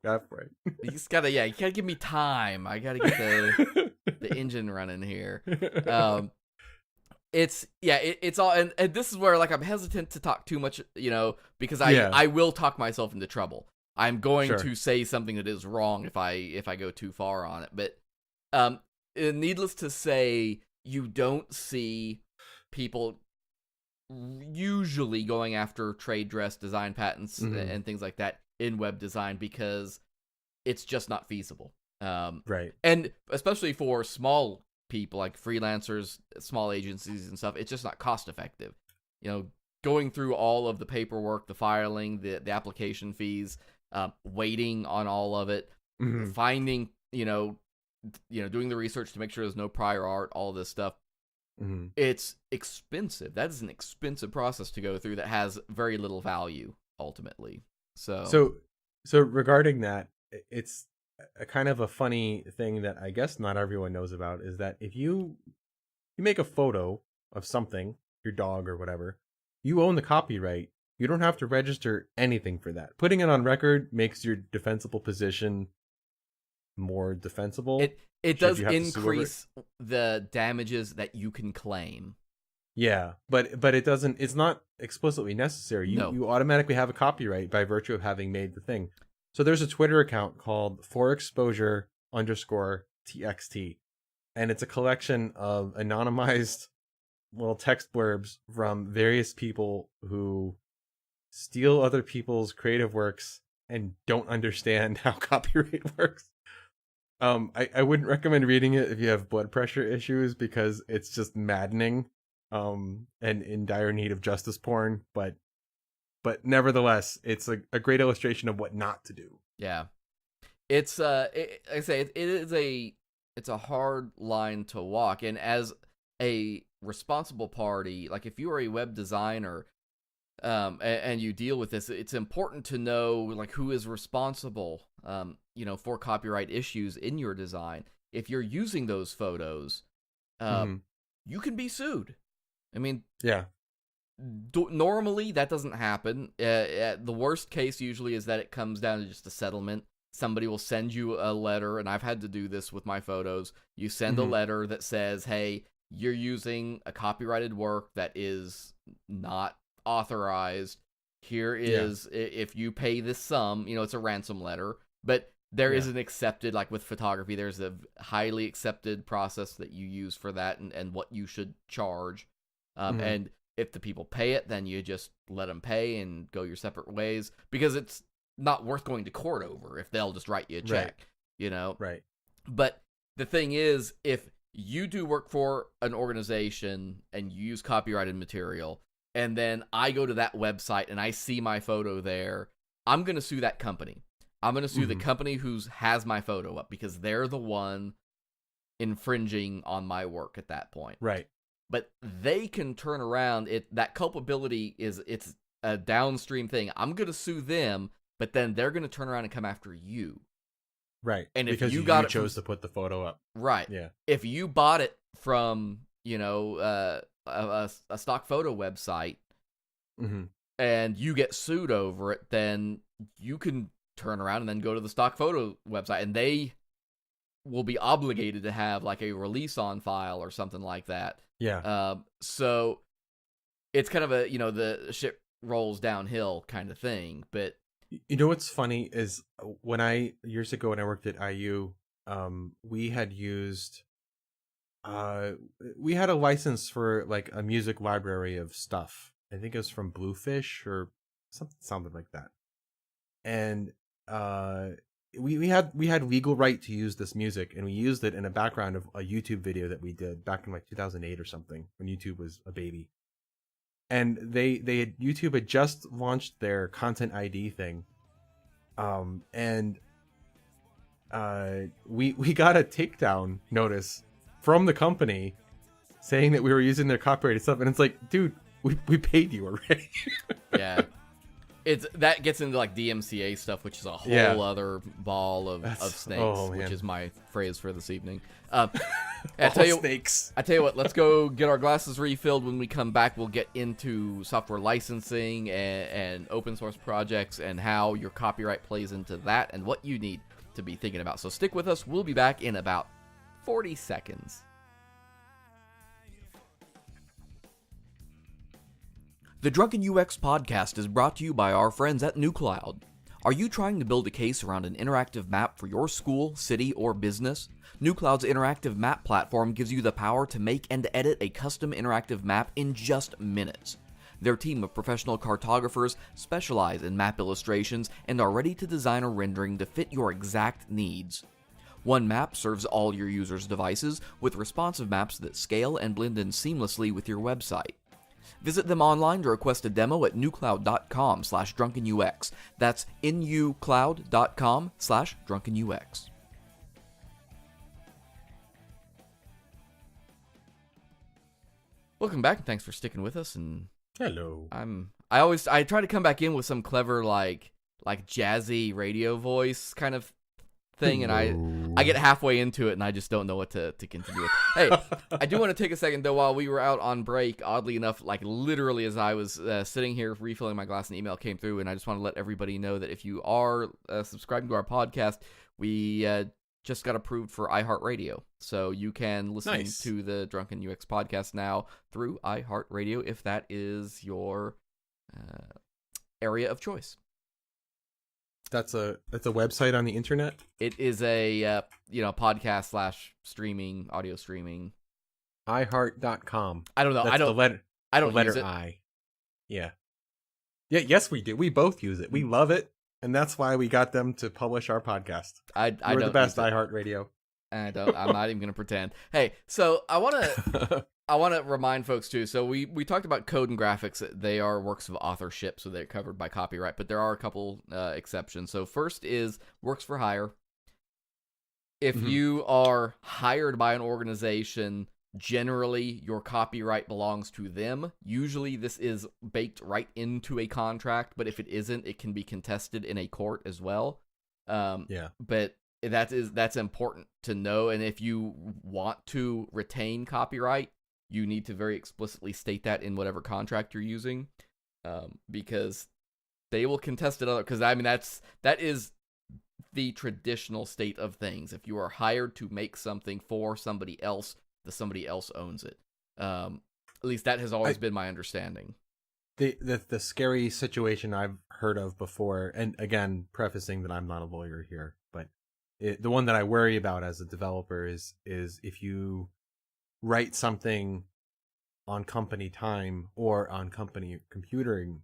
Half right. You gotta give me time. I gotta get the engine running here. It's all, and this is where like I'm hesitant to talk too much, because I will talk myself into trouble. I'm going to say something that is wrong if I go too far on it. But needless to say, you don't see people usually going after trade dress design patents and things like that in web design because it's just not feasible. Right. And especially for small people like freelancers, small agencies and stuff, it's just not cost effective. Going through all of the paperwork, the filing, the application fees, waiting on all of it, finding, doing the research to make sure there's no prior art, all this stuff. It's expensive. That is an expensive process to go through that has very little value ultimately. So regarding that, it's a kind of a funny thing that I guess not everyone knows about is that if you make a photo of something, your dog or whatever, you own the copyright. You don't have to register anything for that. Putting it on record makes your defensible position more defensible. It does increase the damages that you can claim. Yeah, but it doesn't. It's not explicitly necessary. You automatically have a copyright by virtue of having made the thing. So there's a Twitter account called forexposure_txt, and it's a collection of anonymized little text blurbs from various people who steal other people's creative works and don't understand how copyright works. I wouldn't recommend reading it if you have blood pressure issues because it's just maddening, and in dire need of justice porn. But nevertheless, it's a great illustration of what not to do. Yeah, it's like I say, it's a hard line to walk, and as a responsible party, like if you are a web designer, and you deal with this, it's important to know like who is responsible, for copyright issues in your design. If you're using those photos, you can be sued. I mean, yeah. Normally that doesn't happen. The worst case usually is that it comes down to just a settlement. Somebody will send you a letter, and I've had to do this with my photos. You send a letter that says, hey, you're using a copyrighted work that is not authorized. Here is, if you pay this sum, it's a ransom letter, but there is an accepted, like with photography, there's a highly accepted process that you use for that and what you should charge. And if the people pay it, then you just let them pay and go your separate ways, because it's not worth going to court over if they'll just write you a check, Right. But the thing is, if you do work for an organization and you use copyrighted material, and then I go to that website and I see my photo there, I'm going to sue that company. I'm going to sue the company who has my photo up, because they're the one infringing on my work at that point. Right. But they can turn around that culpability it's a downstream thing. I'm going to sue them, but then they're going to turn around and come after you. Right. And if because you chose to put the photo up. Right. Yeah. If you bought it from, a stock photo website, and you get sued over it, then you can turn around and then go to the stock photo website, and they will be obligated to have like a release on file or something like that. Yeah. So it's kind of a, the shit rolls downhill kind of thing. But what's funny is years ago when I worked at IU, we had used, we had a license for like a music library of stuff. I think it was from Bluefish or something sounded like that. And we had legal right to use this music, and we used it in a background of a YouTube video that we did back in like 2008 or something, when YouTube was a baby. And YouTube had just launched their Content ID thing, and we got a takedown notice from the company saying that we were using their copyrighted stuff, and it's like, dude, we paid you already. Yeah. That gets into like DMCA stuff, which is a whole other ball of snakes, which is my phrase for this evening. Snakes. I tell you what, let's go get our glasses refilled. When we come back, we'll get into software licensing and open source projects and how your copyright plays into that and what you need to be thinking about. So stick with us. We'll be back in about 40 seconds. The Drunken UX podcast is brought to you by our friends at NewCloud. Are you trying to build a case around an interactive map for your school, city, or business? NewCloud's interactive map platform gives you the power to make and edit a custom interactive map in just minutes. Their team of professional cartographers specialize in map illustrations and are ready to design a rendering to fit your exact needs. One map serves all your users' devices with responsive maps that scale and blend in seamlessly with your website. Visit them online to request a demo at nucloud.com/drunkenux. That's nucloud.com/drunkenux. Welcome back, and thanks for sticking with us. And Hello. I try to come back in with some clever like jazzy radio voice kind of thing, and I get halfway into it and I just don't know what to continue with. Hey, I do want to take a second though. While we were out on break, oddly enough, like literally as I was sitting here refilling my glass, an email came through, and I just want to let everybody know that if you are subscribing to our podcast, we just got approved for iHeartRadio, so you can listen to the Drunken UX podcast now through iHeartRadio if that is your area of choice. That's a website on the internet? It is a podcast / streaming, audio streaming. iHeart.com. I don't know. That's I don't letter use it. I. Yeah. Yes, we do. We both use it. We love it, and that's why we got them to publish our podcast. We're the best iHeartRadio. I'm not even gonna pretend. Hey, so I wanna remind folks too. So we talked about code and graphics. They are works of authorship, so they're covered by copyright. But there are a couple exceptions. So first is works for hire. If you are hired by an organization, generally your copyright belongs to them. Usually this is baked right into a contract, but if it isn't, it can be contested in a court as well. But that's important to know. And if you want to retain copyright, you need to very explicitly state that in whatever contract you're using, because they will contest it. Because I mean, that is the traditional state of things. If you are hired to make something for somebody else, somebody else owns it. At least that has always been my understanding. The scary situation I've heard of before, and again, prefacing that I'm not a lawyer here, but the one that I worry about as a developer is if you write something on company time or on company computering,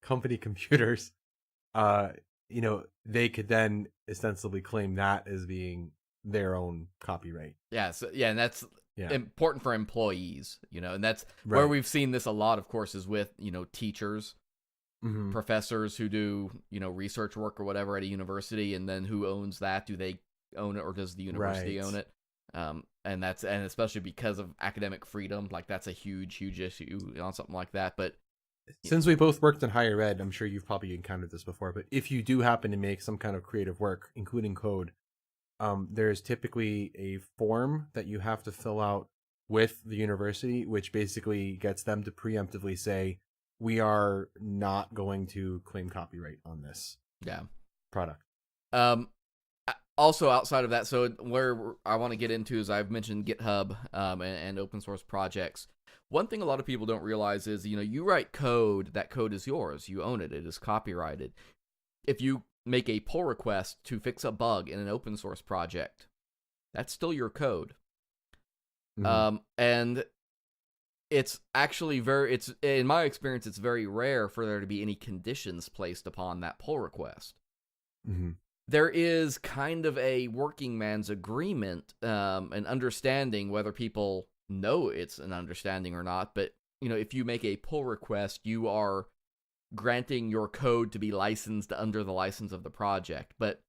company computers, they could then ostensibly claim that as being their own copyright. And that's important for employees, and that's where we've seen this a lot, of course, is with, teachers, professors who do, research work or whatever at a university, and then who owns that? Do they own it, or does the university own it? And especially because of academic freedom, like that's a huge issue on something like that. But since we both worked in higher ed, I'm sure you've probably encountered this before, but if you do happen to make some kind of creative work, including code, there's typically a form that you have to fill out with the university, which basically gets them to preemptively say, we are not going to claim copyright on this product. Also, outside of that, so where I want to get into is I've mentioned GitHub and open source projects. One thing a lot of people don't realize is, you write code, that code is yours. You own it. It is copyrighted. If you make a pull request to fix a bug in an open source project, that's still your code. And it's actually in my experience, it's very rare for there to be any conditions placed upon that pull request. There is kind of a working man's agreement, an understanding, whether people know it's an understanding or not, but if you make a pull request, you are granting your code to be licensed under the license of the project, but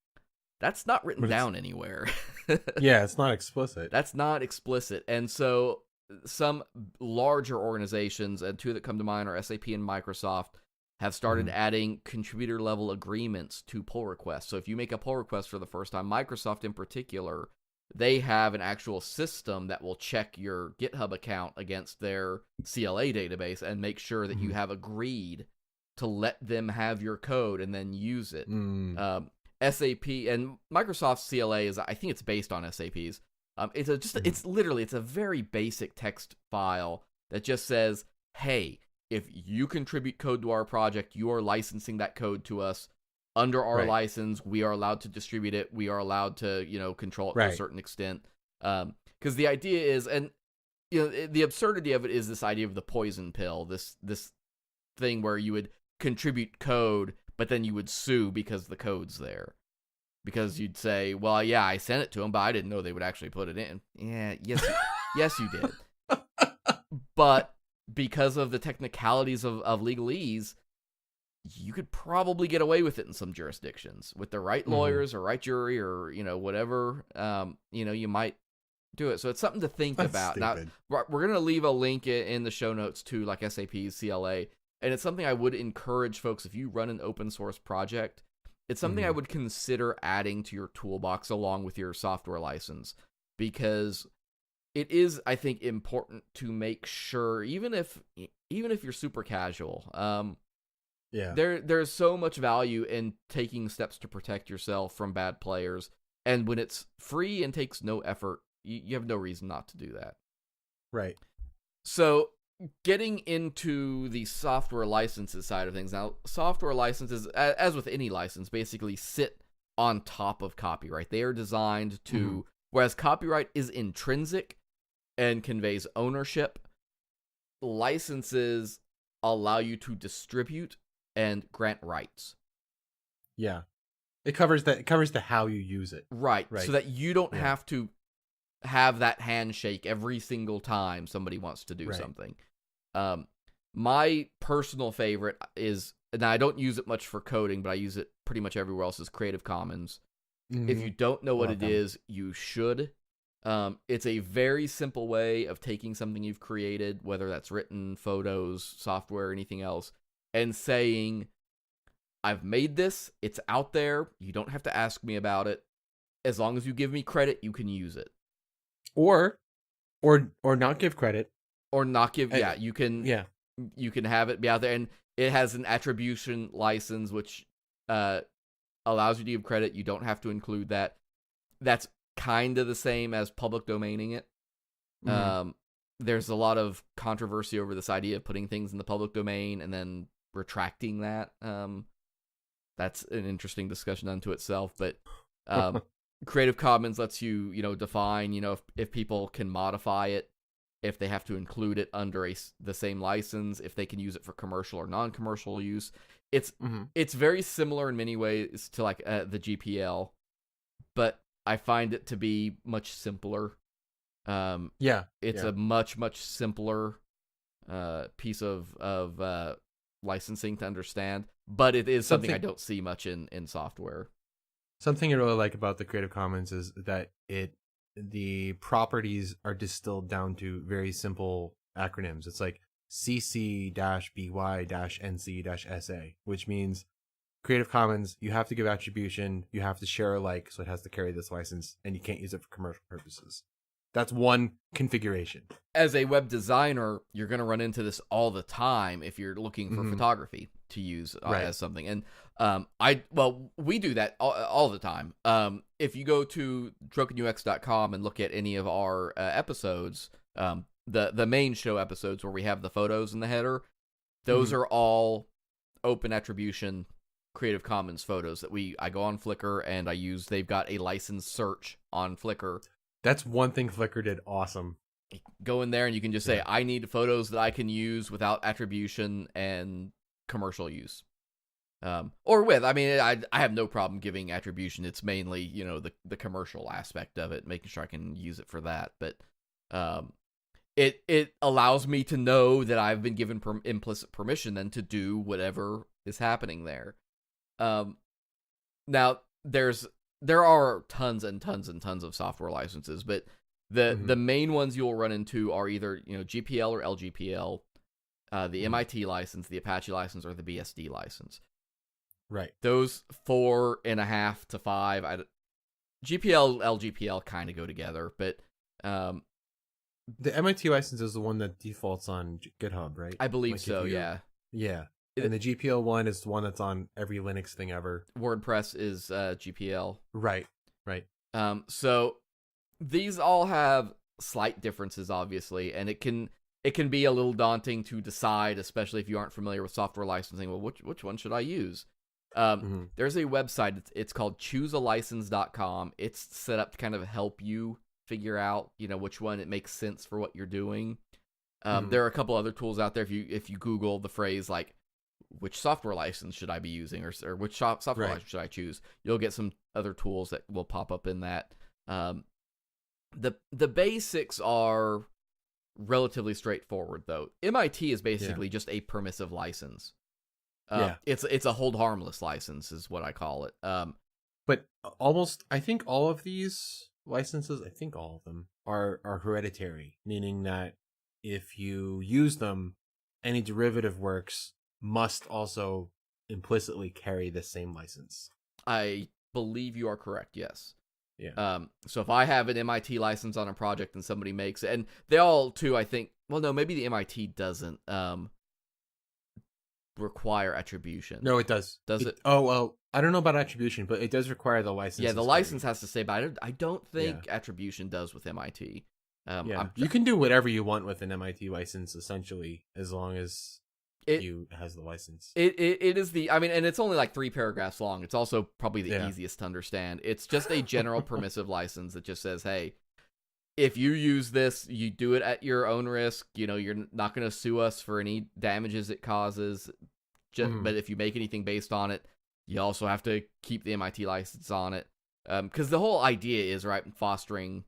that's not written down anywhere. It's not explicit. That's not explicit. And so some larger organizations, and two that come to mind are SAP and Microsoft, have started adding contributor level agreements to pull requests. So if you make a pull request for the first time, Microsoft in particular, they have an actual system that will check your GitHub account against their CLA database and make sure that you have agreed to let them have your code and then use it. SAP and Microsoft's CLA is, I think it's based on SAP's. It's literally a very basic text file that just says, hey, if you contribute code to our project, you are licensing that code to us. Under our license, we are allowed to distribute it. We are allowed to, control it to a certain extent. Because the idea is, and the absurdity of it is this idea of the poison pill. This thing where you would contribute code, but then you would sue because the code's there. Because you'd say, well, yeah, I sent it to them, but I didn't know they would actually put it in. Yeah, yes, you did. But because of the technicalities of legalese, you could probably get away with it in some jurisdictions with the right lawyers or right jury or, whatever. You might do it. So it's something to think about. Stupid. Now, we're going to leave a link in the show notes to like SAP's CLA. And it's something I would encourage folks, if you run an open source project, it's something I would consider adding to your toolbox along with your software license, because it is, I think, important to make sure, even if you're super casual, there's so much value in taking steps to protect yourself from bad players, and when it's free and takes no effort, you have no reason not to do that. Right. So, getting into the software licenses side of things. Now, software licenses, as with any license, basically sit on top of copyright. They are designed to, whereas copyright is intrinsic and conveys ownership, licenses allow you to distribute and grant rights. Yeah. It covers the how you use it. Right. So that you don't have to have that handshake every single time somebody wants to do something. My personal favorite is, and I don't use it much for coding, but I use it pretty much everywhere else, is Creative Commons. If you don't know what it is, you should. It's a very simple way of taking something you've created, whether that's written, photos, software, anything else, and saying, I've made this, it's out there, you don't have to ask me about it. As long as you give me credit, you can use it. Or not give credit. Or not give, you can have it be out there, and it has an attribution license, which allows you to give credit. You don't have to include that. That's kind of the same as public domaining it. There's a lot of controversy over this idea of putting things in the public domain and then retracting that. That's an interesting discussion unto itself, but Creative Commons lets you, define, if people can modify it, if they have to include it under the same license, if they can use it for commercial or non-commercial use. It's very similar in many ways to like the GPL, but I find it to be much simpler. It's a much simpler piece of licensing to understand, but it is something I don't see much in software. Something I really like about the Creative Commons is that the properties are distilled down to very simple acronyms. It's like CC-BY-NC-SA, which means Creative Commons, you have to give attribution, you have to share alike, so it has to carry this license, and you can't use it for commercial purposes. That's one configuration. As a web designer, you're going to run into this all the time if you're looking for photography to use as something. And we do that all the time. If you go to DrokenUX.com and look at any of our episodes, the main show episodes where we have the photos in the header, those are all open attribution Creative Commons photos that I go on Flickr and I use. They've got a license search on Flickr. That's one thing Flickr did awesome. Go in there and you can just say, I need photos that I can use without attribution and commercial use. Or with, I have no problem giving attribution. It's mainly, the commercial aspect of it, making sure I can use it for that. But it allows me to know that I've been given implicit permission then to do whatever is happening there. Now, there are tons and tons and tons of software licenses, but the main ones you'll run into are either GPL or LGPL, the MIT license, the Apache license, or the BSD license. Right. Those 4.5 to 5, GPL, LGPL kind of go together, but the MIT license is the one that defaults on GitHub, right? I believe so. Yeah. Yeah. And the GPL one is the one that's on every Linux thing ever. WordPress is GPL. Right. So these all have slight differences, obviously, and it can be a little daunting to decide, especially if you aren't familiar with software licensing. Well, which one should I use? There's a website. It's called ChooseAlicense.com. It's set up to kind of help you figure out, which one it makes sense for what you're doing. There are a couple other tools out there. If you Google the phrase like which software license should I be using, or which software license should I choose? You'll get some other tools that will pop up in that. The basics are relatively straightforward, though. MIT is basically just a permissive license. It's a hold harmless license is what I call it. But I think all of these licenses, I think all of them are hereditary, meaning that if you use them, any derivative works must also implicitly carry the same license. I believe you are correct, yes. Yeah. So if I have an MIT license on a project and somebody makes it, and they all too, I think, well, no, maybe the MIT doesn't require attribution. No, it does. Does it? Oh, well, I don't know about attribution, but it does require the license. Yeah, the license has to say, but I don't think attribution does with MIT. You can do whatever you want with an MIT license, essentially, as long as it has the license. It is I mean, and it's only like 3 paragraphs long. It's also probably the easiest to understand. It's just a general permissive license that just says, hey, if you use this, you do it at your own risk. You're not going to sue us for any damages it causes. But if you make anything based on it, you also have to keep the MIT license on it. Because the whole idea is, right, fostering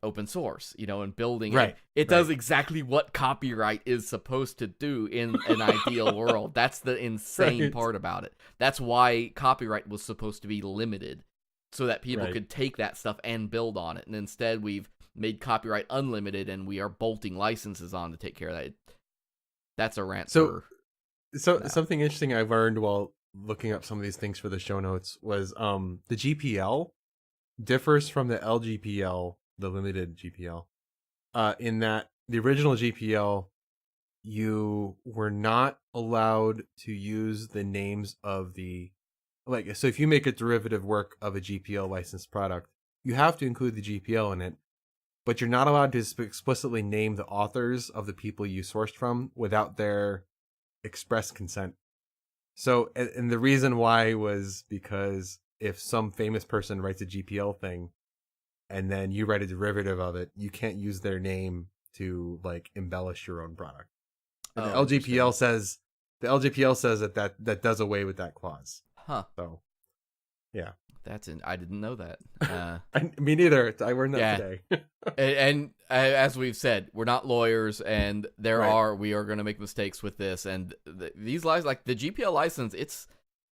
open source, and building it. It does exactly what copyright is supposed to do in an ideal world. That's the insane part about it. That's why copyright was supposed to be limited, so that people could take that stuff and build on it. And instead, we've made copyright unlimited, and we are bolting licenses on to take care of that. That's a rant. So something interesting I learned while looking up some of these things for the show notes was the GPL differs from the LGPL, the limited GPL, in that the original GPL, you were not allowed to use the names of so if you make a derivative work of a GPL licensed product, you have to include the GPL in it, but you're not allowed to explicitly name the authors of the people you sourced from without their express consent. So, and the reason why was because if some famous person writes a GPL thing and then you write a derivative of it, you can't use their name to embellish your own product. And the LGPL says that does away with that clause. Huh. So, yeah. I didn't know that. Me neither. I learned that today. and as we've said, we're not lawyers, and we are going to make mistakes with this. And these licenses, like the GPL license,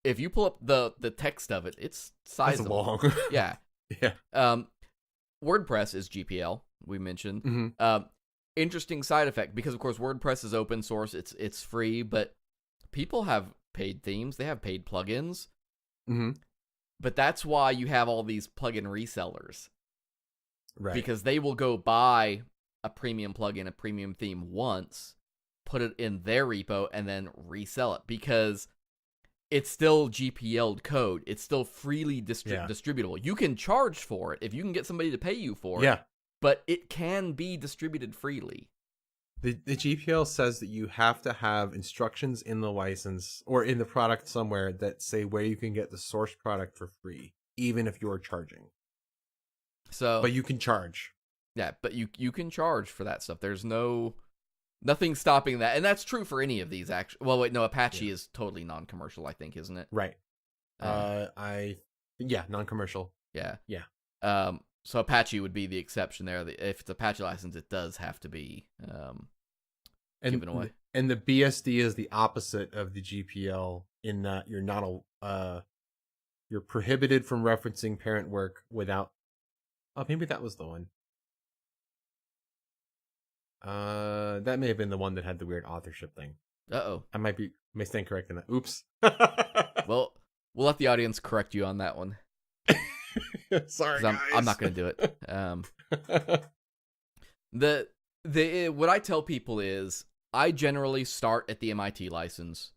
if you pull up the text of it, it's sizable. That's long. Yeah. Yeah. WordPress is GPL. We mentioned. Mm-hmm. Interesting side effect, because of course WordPress is open source. It's free, but people have paid themes. They have paid plugins. Mm-hmm. But that's why you have all these plugin resellers. Right. Because they will go buy a premium plugin, a premium theme once, put it in their repo, and then resell it. Because it's still GPL'd code. It's still freely distributable. You can charge for it if you can get somebody to pay you for it. Yeah. But it can be distributed freely. The GPL says that you have to have instructions in the license or in the product somewhere that say where you can get the source product for free, even if you're charging. But you can charge. Yeah, but you can charge for that stuff. There's nothing stopping that. And that's true for any of these, actually. Well, wait, no, Apache is totally non-commercial, I think, isn't it? Right. Non-commercial. Yeah. Yeah. So Apache would be the exception there. If it's Apache license, it does have to be given away. And the BSD is the opposite of the GPL in that you're not you're prohibited from referencing parent work without. Oh, maybe that was the one. That may have been the one that had the weird authorship thing. Uh-oh. I may stand corrected in that. Oops. Well, we'll let the audience correct you on that one. Sorry, guys. I'm not going to do it. What I tell people is I generally start at the MIT license,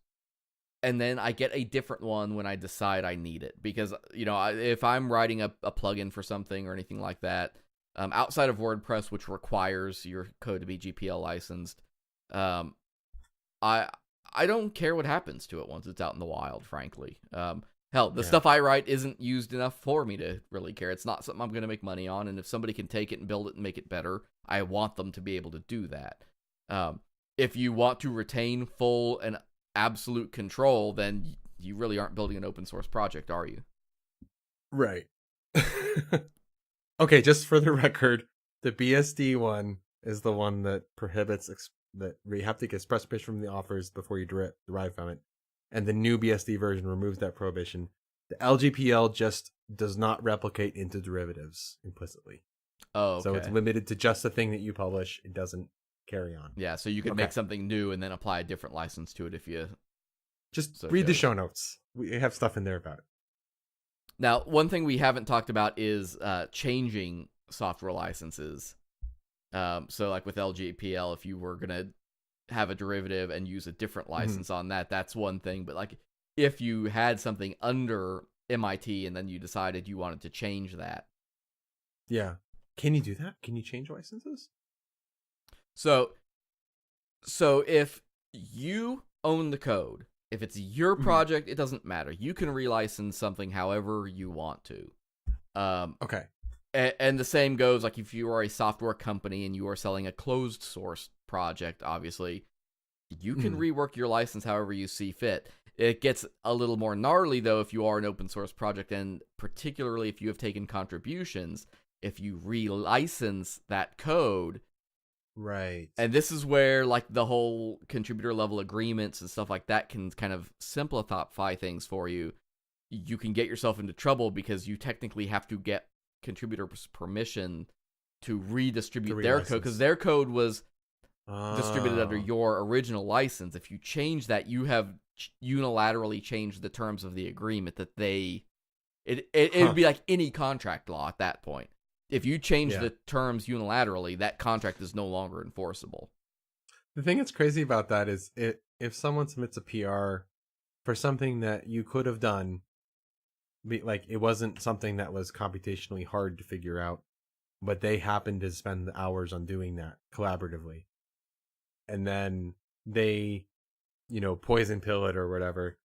and then I get a different one when I decide I need it. Because, if I'm writing a plugin for something or anything like that, outside of WordPress, which requires your code to be GPL licensed, I don't care what happens to it once it's out in the wild, frankly. Hell, the stuff I write isn't used enough for me to really care. It's not something I'm going to make money on, and if somebody can take it and build it and make it better, I want them to be able to do that. If you want to retain full and absolute control, then you really aren't building an open source project, are you? Right. Okay, just for the record, the BSD one is the one that prohibits that you have to get express permission from the authors before you derive from it. And the new BSD version removes that prohibition. The LGPL just does not replicate into derivatives implicitly. Oh, okay. So it's limited to just the thing that you publish. It doesn't carry on. Yeah, so you could make something new and then apply a different license to it if you... Just read the show notes. We have stuff in there about it. Now, one thing we haven't talked about is changing software licenses. So like with LGPL, if you were going to have a derivative and use a different license on that, that's one thing. But like if you had something under MIT and then you decided you wanted to change that. Yeah. Can you do that? Can you change licenses? So if you own the code, if it's your project, it doesn't matter. You can relicense something however you want to. Okay. And the same goes, like, if you are a software company and you are selling a closed source project, obviously, you can rework your license however you see fit. It gets a little more gnarly, though, if you are an open source project, and particularly if you have taken contributions, if you relicense that code. Right. And this is where, like, the whole contributor level agreements and stuff like that can kind of simplify things for you. You can get yourself into trouble because you technically have to get contributors' permission to redistribute their code, because their code was distributed under your original license. If you change that, you have unilaterally changed the terms of the agreement that it would be like any contract law at that point. If you change the terms unilaterally, that contract is no longer enforceable. The thing that's crazy about that is if someone submits a PR for something that you could have done, like it wasn't something that was computationally hard to figure out, but they happened to spend hours on doing that collaboratively, and then they, poison pill it or whatever.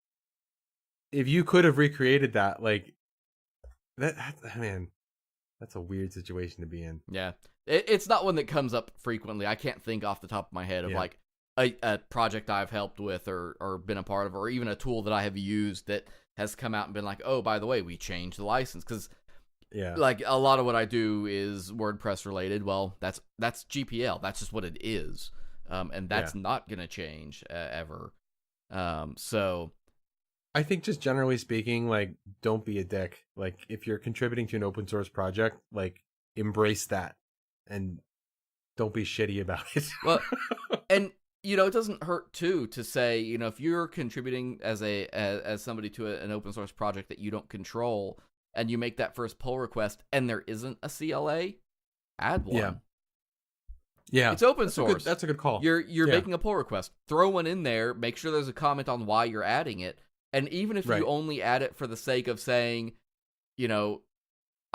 If you could have recreated that, like that, man, that's a weird situation to be in. Yeah, it's not one that comes up frequently. I can't think off the top of my head of like a project I've helped with or been a part of, or even a tool that I have used that has come out and been like, oh, by the way, we changed the license. Because like a lot of what I do is WordPress related. Well, that's GPL. That's just what it is. And that's not going to change ever. So I think just generally speaking, like, don't be a dick. Like, if you're contributing to an open source project, like, embrace that and don't be shitty about it. Well, and it doesn't hurt too to say, if you're contributing as somebody to an open source project that you don't control, and you make that first pull request and there isn't a CLA, add one. Yeah, it's open source. That's a good call. You're making a pull request. Throw one in there. Make sure there's a comment on why you're adding it. And even if you only add it for the sake of saying, I'm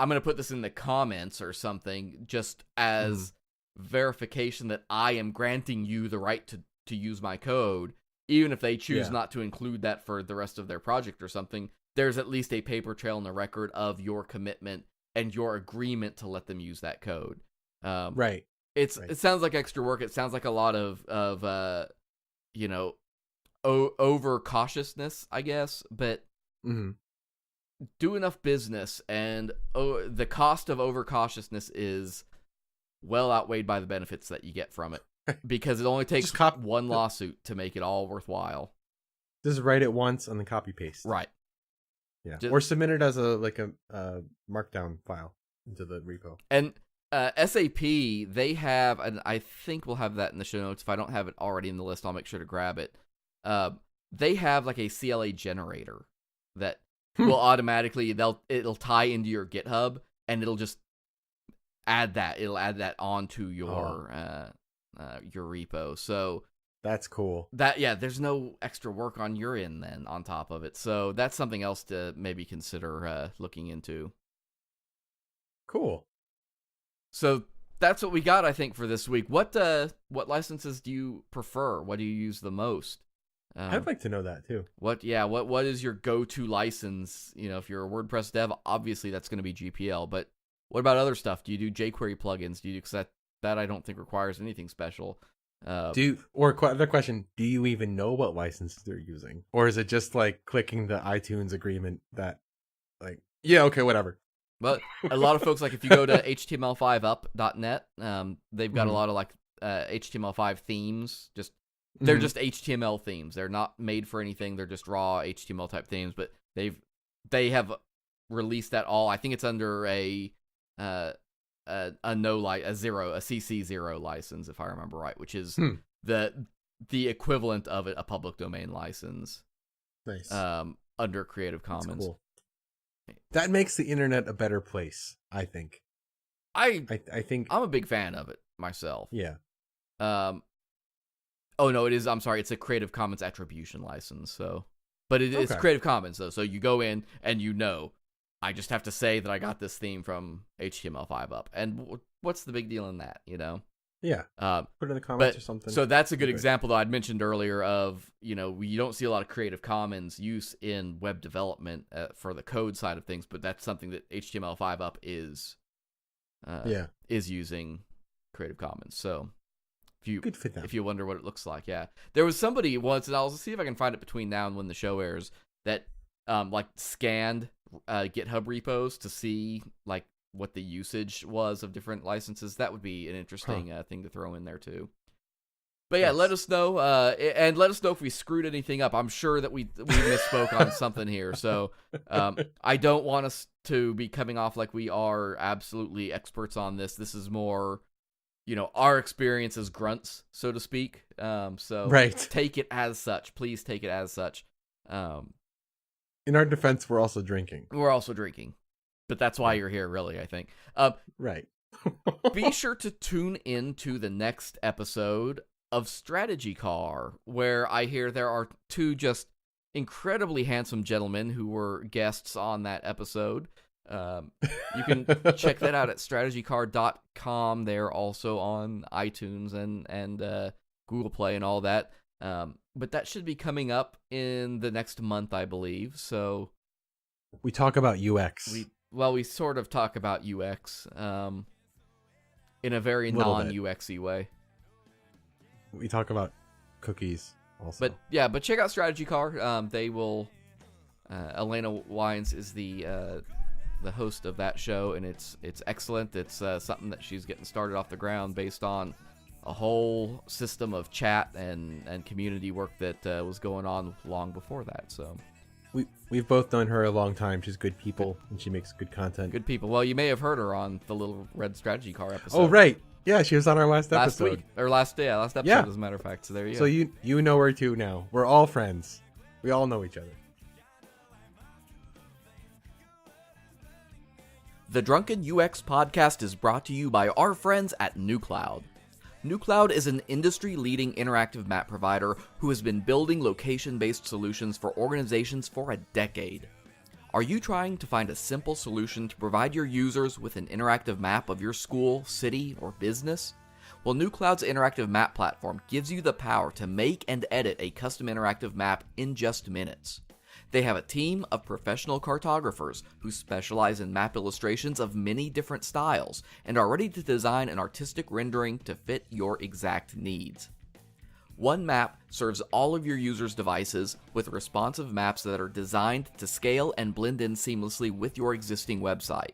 going to put this in the comments or something, just as verification that I am granting you the right to use my code, even if they choose not to include that for the rest of their project or something, there's at least a paper trail in the record of your commitment and your agreement to let them use that code. It sounds like extra work. It sounds like a lot of over cautiousness, I guess, but do enough business, and the cost of over cautiousness is well outweighed by the benefits that you get from it, because it only takes one lawsuit to make it all worthwhile. Just write it once and then copy paste. Right. Yeah. Or submit it as a markdown file into the repo. And SAP, they have, and I think we'll have that in the show notes. If I don't have it already in the list, I'll make sure to grab it. They have like a CLA generator that will automatically, it'll tie into your GitHub, and it'll just add that. It'll add that onto your repo. So that's cool. There's no extra work on your end then on top of it. So that's something else to maybe consider looking into. Cool. So that's what we got, I think, for this week. What licenses do you prefer? What do you use the most? I'd like to know that too. What is your go-to license? If you're a WordPress dev, obviously that's going to be GPL. But what about other stuff? Do you do jQuery plugins? Do you do, because that I don't think requires anything special. Other question, do you even know what license they're using? Or is it just like clicking the iTunes agreement that like, yeah, okay, whatever. But a lot of folks, like if you go to html5up.net, they've got a lot of like HTML5 themes. They're just HTML themes. They're not made for anything. They're just raw HTML type themes. But they have released that all. I think it's under a CC0 license, if I remember right, which is the equivalent of a public domain license. Nice. Under Creative Commons. That's cool. That makes the internet a better place, I think. I think I'm a big fan of it myself. Yeah. Oh no, it is. I'm sorry, it's a Creative Commons attribution license. So, but it's Creative Commons though. So you go in and I just have to say that I got this theme from HTML5 up, and what's the big deal in that? Yeah. Put it in the comments or something. So that's a good example that I'd mentioned earlier of, you don't see a lot of Creative Commons use in web development for the code side of things, but that's something that HTML5 up is using Creative Commons. So good for them. If you wonder what it looks like, yeah. There was somebody once, and I'll see if I can find it between now and when the show airs, that like scanned GitHub repos to see like what the usage was of different licenses. That would be an interesting thing to throw in there too. But yeah, let us know, and let us know if we screwed anything up. I'm sure that we misspoke on something here. So I don't want us to be coming off like we are absolutely experts on this. This is more, our experience as grunts, so to speak. So take it as such. Please take it as such. In our defense, we're also drinking. But that's why you're here, really, I think. Right. Be sure to tune in to the next episode of Strategy Car, where I hear there are two just incredibly handsome gentlemen who were guests on that episode. You can check that out at strategycar.com. They're also on iTunes and Google Play and all that. But that should be coming up in the next month, I believe. So we talk about UX. We sort of talk about UX in a very non-UX-y way. We talk about cookies also. But check out Strategy Car. They will. Elena Wines is the host of that show, and it's excellent. It's something that she's getting started off the ground based on a whole system of chat and community work that was going on long before that. So we've both known her a long time. She's good people, and she makes good content. Good people. Well, you may have heard her on the Little Red Strategy Car episode. Oh, right. Yeah, she was on our last episode. Last week. Or last episode, as a matter of fact. So there you go. So you know her too now. We're all friends. We all know each other. The Drunken UX podcast is brought to you by our friends at NewCloud. NewCloud is an industry-leading interactive map provider who has been building location-based solutions for organizations for a decade. Are you trying to find a simple solution to provide your users with an interactive map of your school, city, or business? Well, NewCloud's interactive map platform gives you the power to make and edit a custom interactive map in just minutes. They have a team of professional cartographers who specialize in map illustrations of many different styles and are ready to design an artistic rendering to fit your exact needs. One map serves all of your users' devices with responsive maps that are designed to scale and blend in seamlessly with your existing website.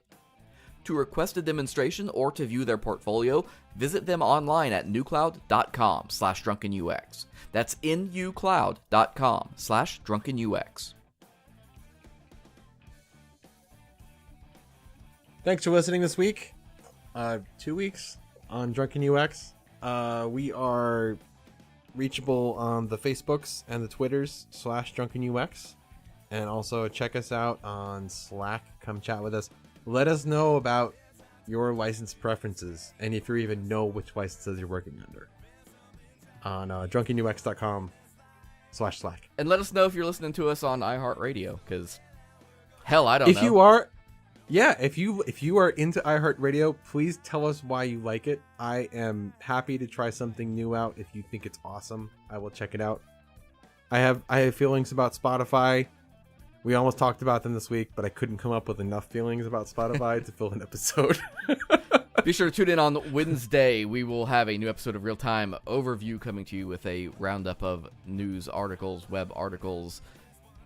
To request a demonstration or to view their portfolio, visit them online at newcloud.com/drunkenux. That's nucloud.com/drunkenux. Thanks for listening this week. 2 weeks on Drunken UX. We are reachable on the Facebooks and the Twitters /DrunkenUX. And also check us out on Slack. Come chat with us. Let us know about your license preferences and if you even know which licenses you're working under on drunkenux.com/Slack. And let us know if you're listening to us on iHeartRadio, because hell, I don't know. If you are, if you are into iHeartRadio, please tell us why you like it. I am happy to try something new out. If you think it's awesome, I will check it out. I have feelings about Spotify. We almost talked about them this week, but I couldn't come up with enough feelings about Spotify to fill an episode. Be sure to tune in on Wednesday. We will have a new episode of Real Time Overview coming to you with a roundup of news articles, web articles,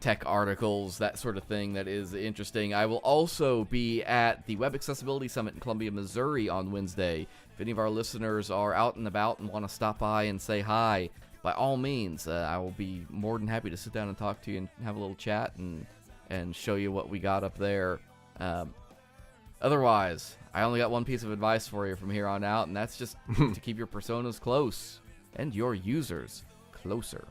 tech articles, that sort of thing that is interesting. I will also be at the Web Accessibility Summit in Columbia, Missouri on Wednesday. If any of our listeners are out and about and want to stop by and say hi, by all means, I will be more than happy to sit down and talk to you and have a little chat and show you what we got up there. Otherwise, I only got one piece of advice for you from here on out, and that's just to keep your personas close and your users closer.